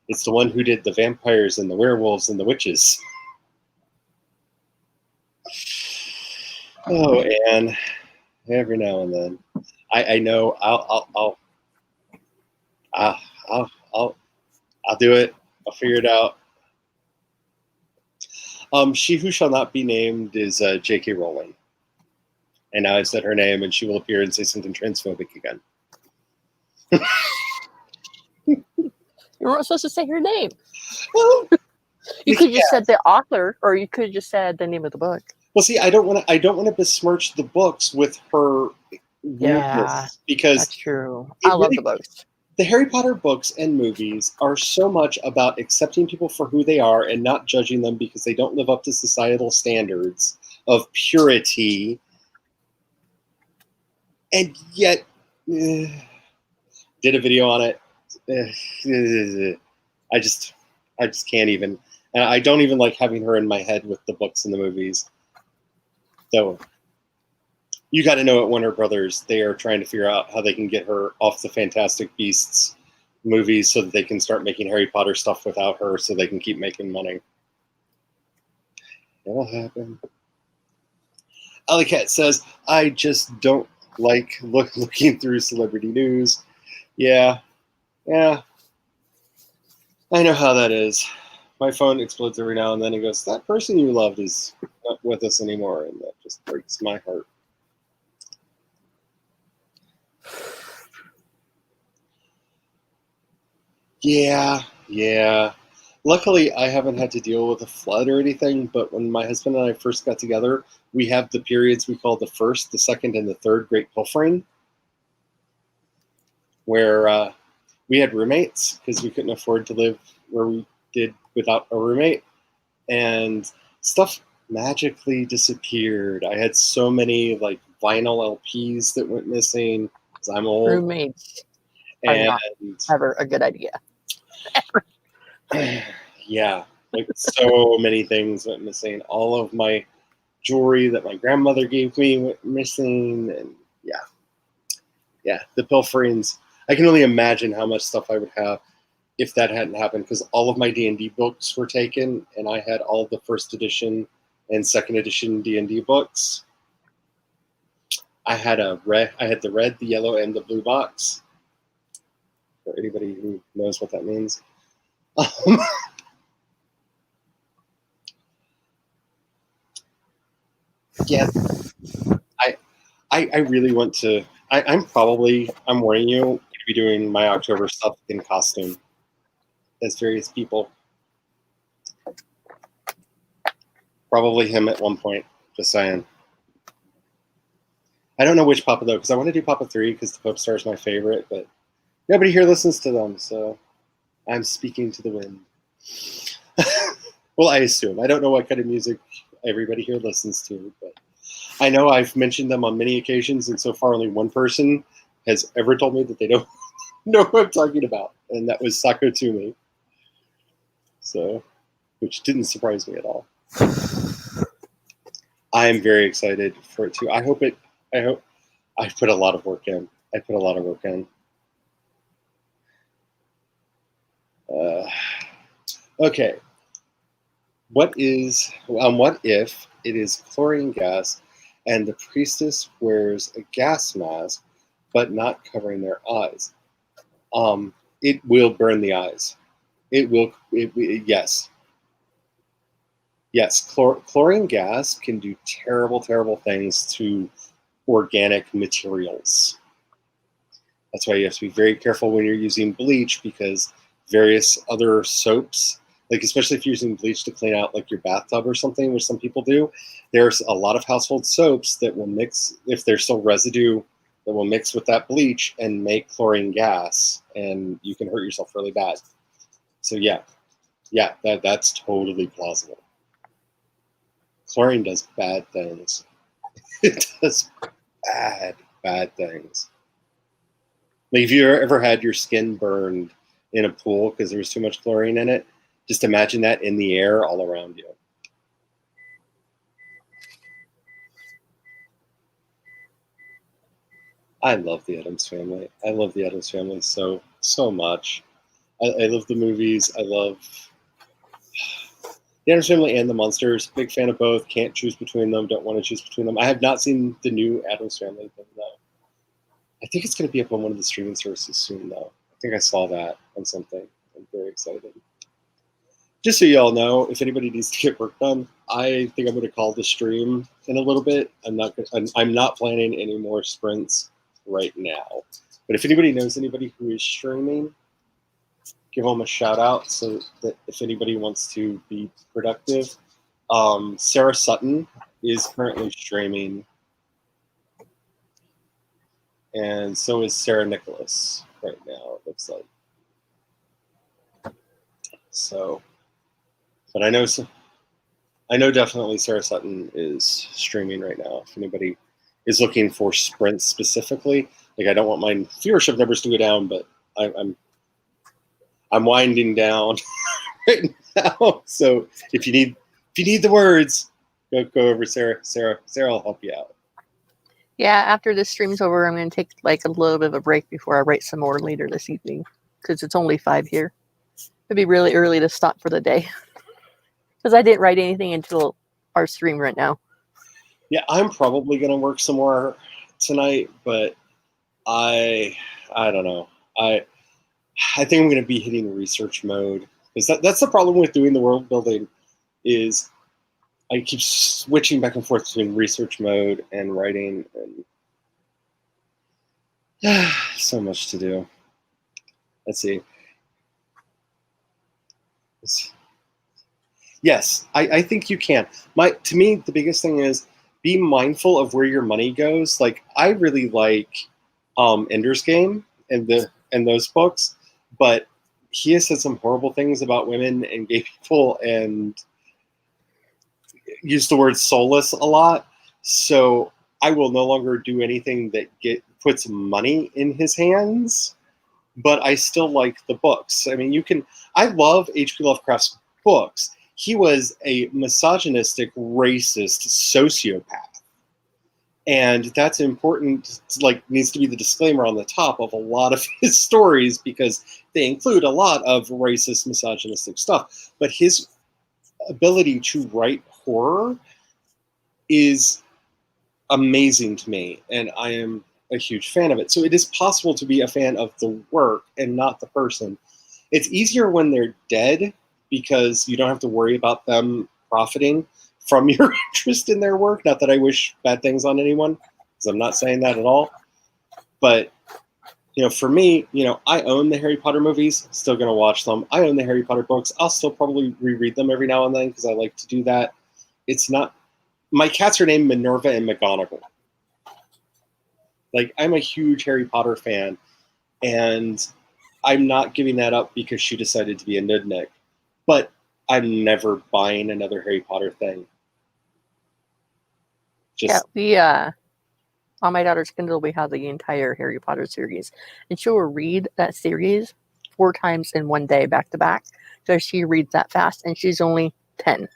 Speaker 1: It's the one who did the vampires and the werewolves and the witches. Oh, and every now and then, I know I'll do it. I'll figure it out. She Who Shall Not Be Named is J.K. Rowling. And now I've said her name, and she will appear and say something transphobic again.
Speaker 2: You weren't supposed to say her name. You could just said the author, or you could just said the name of the book.
Speaker 1: Well, see, I don't want to besmirch the books with her weirdness because
Speaker 2: that's true. I love the books.
Speaker 1: The Harry Potter books and movies are so much about accepting people for who they are and not judging them because they don't live up to societal standards of purity. And yet, did a video on it. I just can't even. And I don't even like having her in my head with the books and the movies. So you got to know at Warner Brothers, they are trying to figure out how they can get her off the Fantastic Beasts movies so that they can start making Harry Potter stuff without her so they can keep making money. That'll happen. Alley Cat says, I just don't like looking through celebrity news. Yeah. I know how that is. My phone explodes every now and then and goes, that person you loved is not with us anymore, and that just breaks my heart. Yeah. Luckily, I haven't had to deal with a flood or anything, but when my husband and I first got together, we have the periods we call the first, the second, and the third Great Pilfering, where we had roommates because we couldn't afford to live where we did without a roommate, and stuff magically disappeared. I had so many like vinyl LPs that went missing because I'm old.
Speaker 2: Roommates are not ever a good idea.
Speaker 1: Yeah, like so many things went missing. All of my jewelry that my grandmother gave me went missing, and yeah, the pilferings. I can only imagine how much stuff I would have if that hadn't happened, because all of my D&D books were taken, and I had all the first edition and second edition D&D books. I had the red, the yellow, and the blue box. For anybody who knows what that means. Yeah, I really want to. I'm warning you, going to be doing my October stuff in costume as various people. Probably him at one point. Just saying. I don't know which Papa though, because I want to do Papa 3 because the Pope Star is my favorite, but nobody here listens to them, so I'm speaking to the wind. Well, I assume. I don't know what kind of music everybody here listens to, but I know I've mentioned them on many occasions, and so far only one person has ever told me that they don't know what I'm talking about, and that was Sako Toomey. So, which didn't surprise me at all. I am very excited for it too. I hope I put a lot of work in. Okay. What if it is chlorine gas and the priestess wears a gas mask but not covering their eyes? It will burn the eyes. Yes. Chlorine gas can do terrible, terrible things to organic materials. That's why you have to be very careful when you're using bleach, because various other soaps, like especially if you're using bleach to clean out like your bathtub or something, which some people do, there's a lot of household soaps that will mix, if there's still residue, that will mix with that bleach and make chlorine gas, and you can hurt yourself really bad. So yeah, that's totally plausible. chlorine does bad things. It does bad things. Like if you ever had your skin burned in a pool because there was too much chlorine in it, just imagine that in the air all around you. I love the Addams Family. I love the Addams Family so much. I love the movies. I love the Addams Family and the Munsters. Big fan of both. Can't choose between them. Don't want to choose between them. I have not seen the new Addams Family thing though. I think it's going to be up on one of the streaming services soon though. I think I saw that on something. I'm very excited. Just so you all know, if anybody needs to get work done, I think I'm going to call the stream in a little bit. I'm not planning any more sprints right now. But if anybody knows anybody who is streaming, give them a shout out so that if anybody wants to be productive. Sarah Sutton is currently streaming, and so is Sarah Nicholas right now, it looks like. So, but I know definitely Sarah Sutton is streaming right now. If anybody is looking for sprints specifically, like I don't want my viewership numbers to go down, but I'm winding down right now. So if you need the words, go over Sarah. Sarah will help you out.
Speaker 2: Yeah, after this stream's over, I'm going to take like a little bit of a break before I write some more later this evening because it's only 5 here. It'd be really early to stop for the day because I didn't write anything until our stream right now.
Speaker 1: Yeah, I'm probably going to work some more tonight, but I don't know. I think I'm going to be hitting research mode because that's the problem with doing the world building is I keep switching back and forth between research mode and writing, and so much to do. Let's see. Yes, I think you can. To me, the biggest thing is be mindful of where your money goes. Like I really like Ender's Game and those books, but he has said some horrible things about women and gay people and used the word soulless a lot. So I will no longer do anything that puts money in his hands, but I still like the books. I mean, I love H.P. Lovecraft's books. He was a misogynistic, racist sociopath. And that's important, needs to be the disclaimer on the top of a lot of his stories because they include a lot of racist, misogynistic stuff. But his ability to write horror is amazing to me, and I am a huge fan of it. So it is possible to be a fan of the work and not the person. It's easier when they're dead because you don't have to worry about them profiting from your interest in their work. Not that I wish bad things on anyone, because I'm not saying that at all. But, for me, I own the Harry Potter movies, still going to watch them. I own the Harry Potter books. I'll still probably reread them every now and then because I like to do that. It's not... My cats are named Minerva and McGonagall. I'm a huge Harry Potter fan, and I'm not giving that up because she decided to be a nudnik. But I'm never buying another Harry Potter thing.
Speaker 2: On my daughter's Kindle, we have the entire Harry Potter series, and she will read that series 4 times in one day, back to back, because she reads that fast, and she's only 10.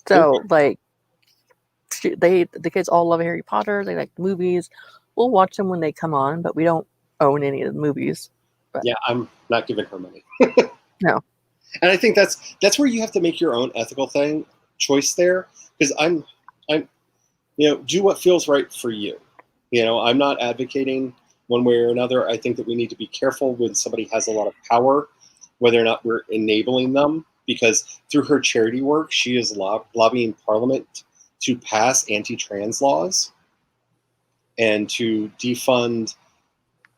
Speaker 2: So, the kids all love Harry Potter. They like the movies. We'll watch them when they come on, but we don't own any of the movies. But.
Speaker 1: Yeah, I'm not giving her money.
Speaker 2: No.
Speaker 1: And I think that's where you have to make your own ethical choice there, because I'm do what feels right for you. I'm not advocating one way or another. I think that we need to be careful when somebody has a lot of power, whether or not we're enabling them, because through her charity work, she is lobbying Parliament to pass anti-trans laws and to defund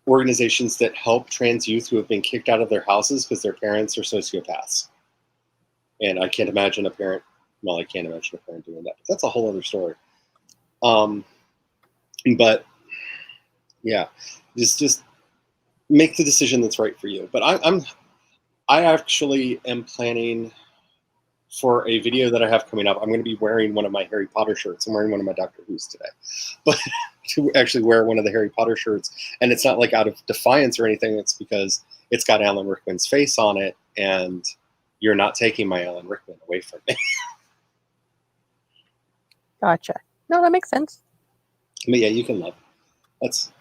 Speaker 1: organizations that help trans youth who have been kicked out of their houses because their parents are sociopaths. And I can't imagine a parent doing that. But that's a whole other story. But yeah, just make the decision that's right for you. But I actually am planning for a video that I have coming up, I'm going to be wearing one of my Harry Potter shirts. I'm wearing one of my Doctor Who's today. But to actually wear one of the Harry Potter shirts, and it's not like out of defiance or anything, it's because it's got Alan Rickman's face on it, and you're not taking my Alan Rickman away from me.
Speaker 2: Gotcha. No, that makes sense.
Speaker 1: But yeah, you can love it. That's...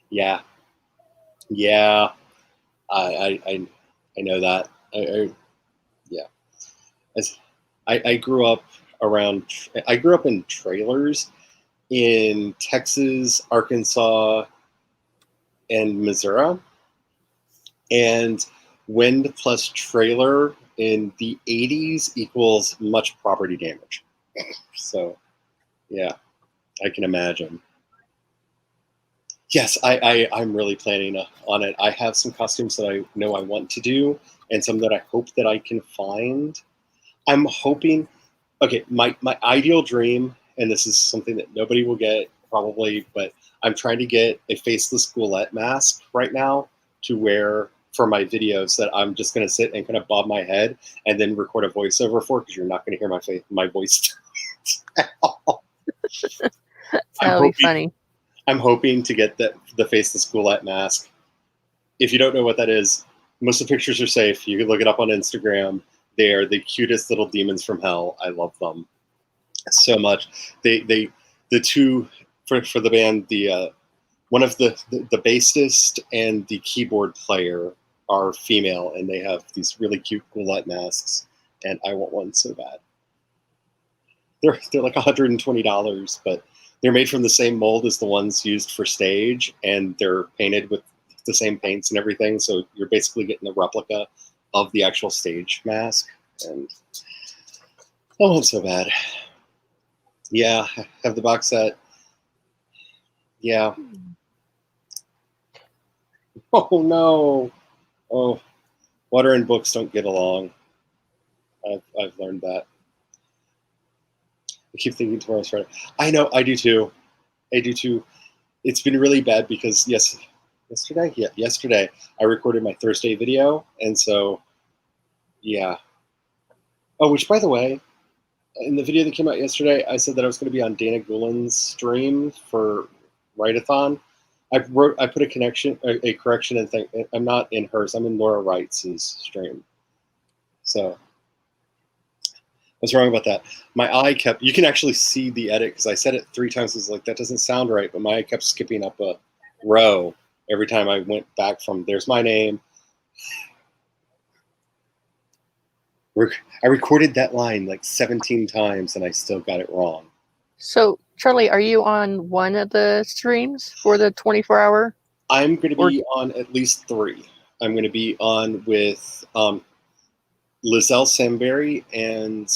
Speaker 1: Yeah. Yeah. I know that. Yeah. I grew up I grew up in trailers in Texas, Arkansas, and Missouri. And wind plus trailer in the 80s equals much property damage. So, yeah, I can imagine. Yes, I'm really planning on it. I have some costumes that I know I want to do, and some that I hope that I can find. I'm hoping, okay, my ideal dream, and this is something that nobody will get probably, but I'm trying to get a faceless Goulet mask right now to wear for my videos that I'm just going to sit and kind of bob my head and then record a voiceover for, because you're not going to hear my voice at all.
Speaker 2: That would be funny.
Speaker 1: I'm hoping to get the faceless Goulet mask. If you don't know what that is, most of the pictures are safe. You can look it up on Instagram. They are the cutest little demons from hell. I love them so much. The two for the band, the one of the bassist and the keyboard player are female, and they have these really cute Goulet masks, and I want one so bad. They're like $120, but they're made from the same mold as the ones used for stage, and they're painted with the same paints and everything. So you're basically getting a replica of the actual stage mask. And oh, it's so bad. Yeah, I have the box set. Yeah. Oh no. Oh, water and books don't get along. I've learned that. I keep thinking tomorrow's Friday. I know, I do too. It's been really bad because yesterday? Yeah, yesterday I recorded my Thursday video, and so yeah. Oh, which by the way, in the video that came out yesterday, I said that I was going to be on Dana Goulin's stream for Write-a-thon. I put a correction and thing. I'm not in hers. I'm in Laura Wright's stream. So what's wrong about that? My eye kept, you can actually see the edit because I said it 3 times. I was like, that doesn't sound right. But my eye kept skipping up a row every time I went back from, there's my name. I recorded that line like 17 times and I still got it wrong.
Speaker 2: So, Charlie, are you on one of the streams for the 24-hour?
Speaker 1: I'm going to be on at least 3. I'm going to be on with Lizelle Samberry and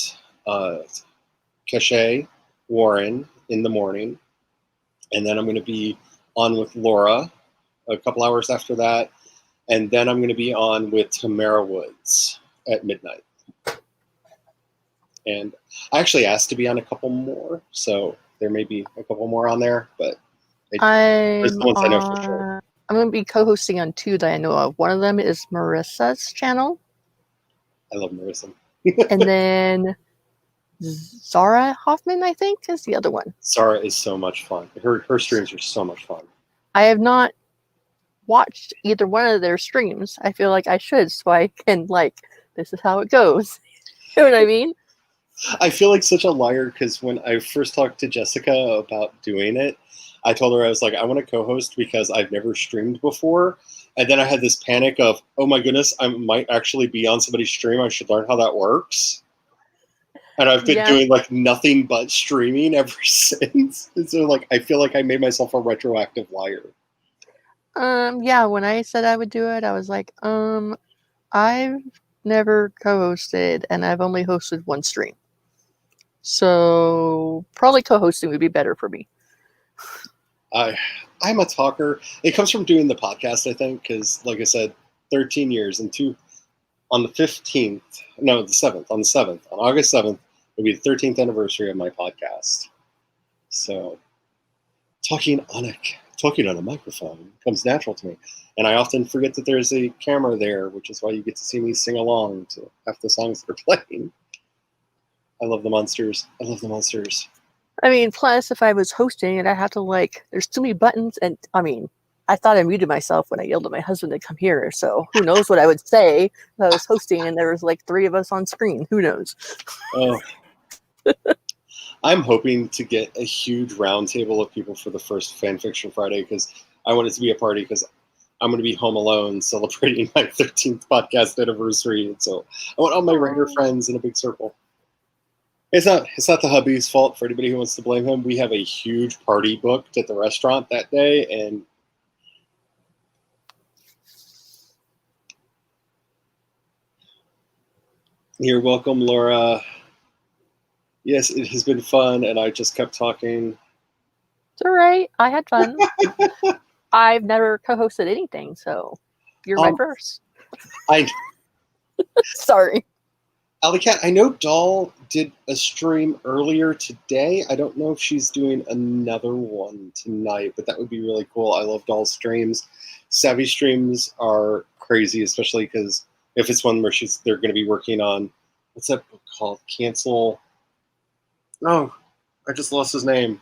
Speaker 1: Cachet Warren in the morning. And then I'm going to be on with Laura a couple hours after that. And then I'm going to be on with Tamara Woods at midnight. And I actually asked to be on a couple more, so there may be a couple more on there, but there's the ones I know for sure.
Speaker 2: I'm going to be co-hosting on 2 that I know of. One of them is Marissa's channel.
Speaker 1: I love Marissa.
Speaker 2: And then Zara Hoffman, I think, is the other one.
Speaker 1: Zara is so much fun. Her streams are so much fun.
Speaker 2: I have not watched either one of their streams. I feel like I should, so I can, this is how it goes. You know what I mean?
Speaker 1: I feel like such a liar because when I first talked to Jessica about doing it, I told her, I was like, I want to co-host because I've never streamed before. And then I had this panic of, oh my goodness, I might actually be on somebody's stream. I should learn how that works. And I've been doing nothing but streaming ever since. And so I feel like I made myself a retroactive liar.
Speaker 2: Yeah, when I said I would do it, I was like, I've never co-hosted and I've only hosted one stream. So probably co-hosting would be better for me.
Speaker 1: I'm a talker. It comes from doing the podcast, I think, because like I said, 13 years and on the 15th, no, the 7th, on August 7th, it'll be the 13th anniversary of my podcast. So talking on talking on a microphone comes natural to me. And I often forget that there's a camera there, which is why you get to see me sing along to half the songs that are playing. I love the monsters. I love the monsters.
Speaker 2: I mean, plus, if I was hosting and I have to, like, there's too many buttons, and I mean, I thought I muted myself when I yelled at my husband to come here, so who knows what I would say if I was hosting and there was like 3 of us on screen. Who knows?
Speaker 1: Oh. I'm hoping to get a huge round table of people for the first Fanfiction Friday because I want it to be a party because I'm going to be home alone celebrating my 13th podcast anniversary. And so I want all my writer friends in a big circle. It's not the hubby's fault for anybody who wants to blame him. We have a huge party booked at the restaurant that day, and you're welcome, Laura. Yes, it has been fun, and I just kept talking.
Speaker 2: It's all right. I had fun. I've never co-hosted anything, so you're my first. Sorry.
Speaker 1: Alley Cat, I know Doll did a stream earlier today. I don't know if she's doing another one tonight, but that would be really cool. I love Doll's streams. Savvy streams are crazy, especially because if it's one where they're going to be working on, what's that book called? Cancel. No, I just lost his name.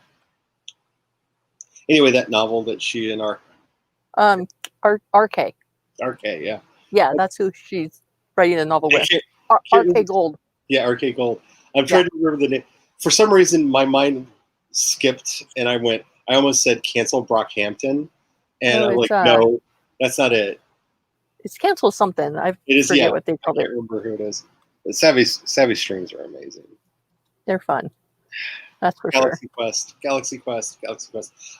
Speaker 1: Anyway, that novel that she and
Speaker 2: RK.
Speaker 1: RK, yeah.
Speaker 2: Yeah, that's who she's writing a novel with. RK Gold.
Speaker 1: Yeah, RK Gold. I'm trying to remember the name. For some reason, my mind skipped, and I almost said Cancel Brockhampton, and I'm like, no, that's not it.
Speaker 2: It's Cancel something. I forget what they called it.
Speaker 1: I can't remember who it is. But Savvy streams are amazing.
Speaker 2: They're fun. That's for
Speaker 1: Galaxy Quest. I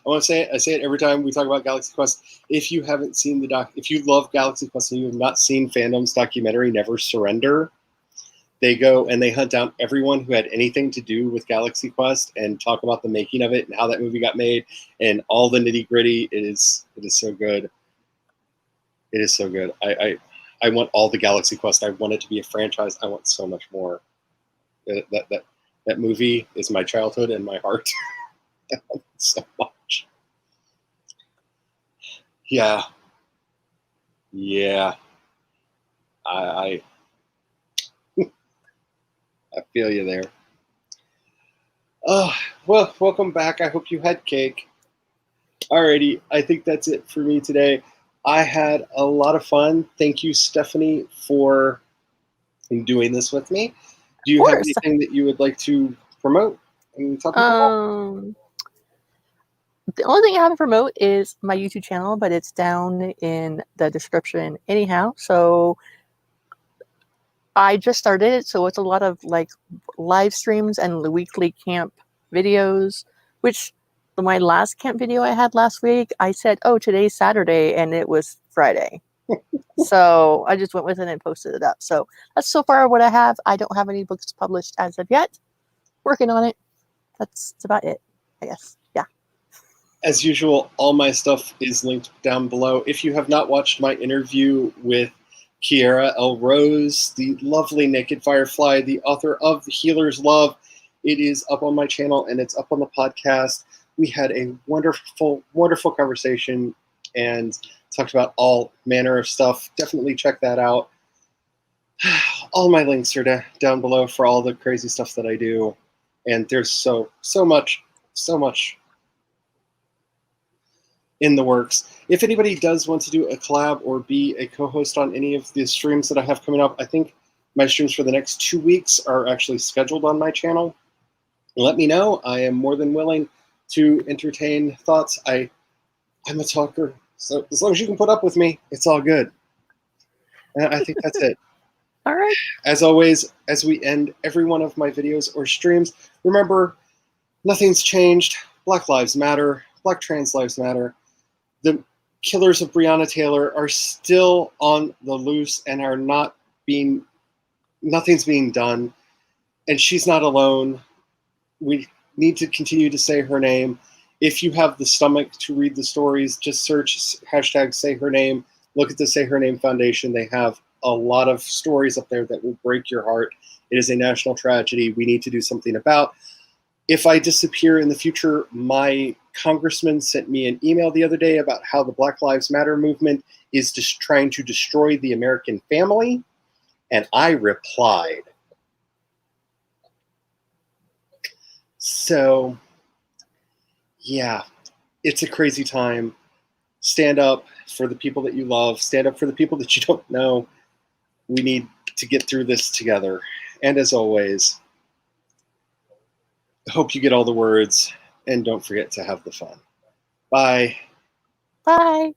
Speaker 1: want to say it. I say it every time we talk about Galaxy Quest. If you haven't seen if you love Galaxy Quest and you have not seen Fandom's documentary Never Surrender, they go and they hunt down everyone who had anything to do with Galaxy Quest and talk about the making of it and how that movie got made and all the nitty gritty. It is so good. It is so good. I want all the Galaxy Quest. I want it to be a franchise. I want so much more. That movie is my childhood and my heart. I love it so much. Yeah. I feel you there. Oh, well, welcome back. I hope you had cake. Alrighty, I think that's it for me today. I had a lot of fun. Thank you, Stephanie, for doing this with me. Do you have anything that you would like to promote and talk about?
Speaker 2: The only thing I have to promote is my YouTube channel, but it's down in the description anyhow. So I just started it, so it's a lot of like live streams and the weekly camp videos, which my last camp video I had last week, I said, oh, today's Saturday, and it was Friday. So I just went with it and posted it up. So that's so far what I have. I don't have any books published as of yet. Working on it. That's about it, I guess. Yeah.
Speaker 1: As usual, all my stuff is linked down below. If you have not watched my interview with Kiera L. Rose, the lovely Naked Firefly, the author of The Healer's Love, it is up on my channel and it's up on the podcast. We had a wonderful, wonderful conversation and talked about all manner of stuff. Definitely check that out. All my links are down below for all the crazy stuff that I do. And there's so much in the works. If anybody does want to do a collab or be a co-host on any of the streams that I have coming up, I think my streams for the next 2 weeks are actually scheduled on my channel. Let me know. I am more than willing to entertain thoughts. I'm a talker, so as long as you can put up with me, it's all good. And I think that's it.
Speaker 2: All right.
Speaker 1: As always, as we end every one of my videos or streams, remember, nothing's changed. Black lives matter. Black trans lives matter. The killers of Breonna Taylor are still on the loose and are nothing's being done. And she's not alone. We need to continue to say her name. If you have the stomach to read the stories, just search hashtag say her name. Look at the Say Her Name Foundation. They have a lot of stories up there that will break your heart. It is a national tragedy we need to do something about. If I disappear in the future, my congressman sent me an email the other day about how the Black Lives Matter movement is just trying to destroy the American family, and I replied. So, yeah, it's a crazy time. Stand up for the people that you love. Stand up for the people that you don't know. We need to get through this together. And as always, hope you get all the words, and don't forget to have the fun. Bye.
Speaker 2: Bye.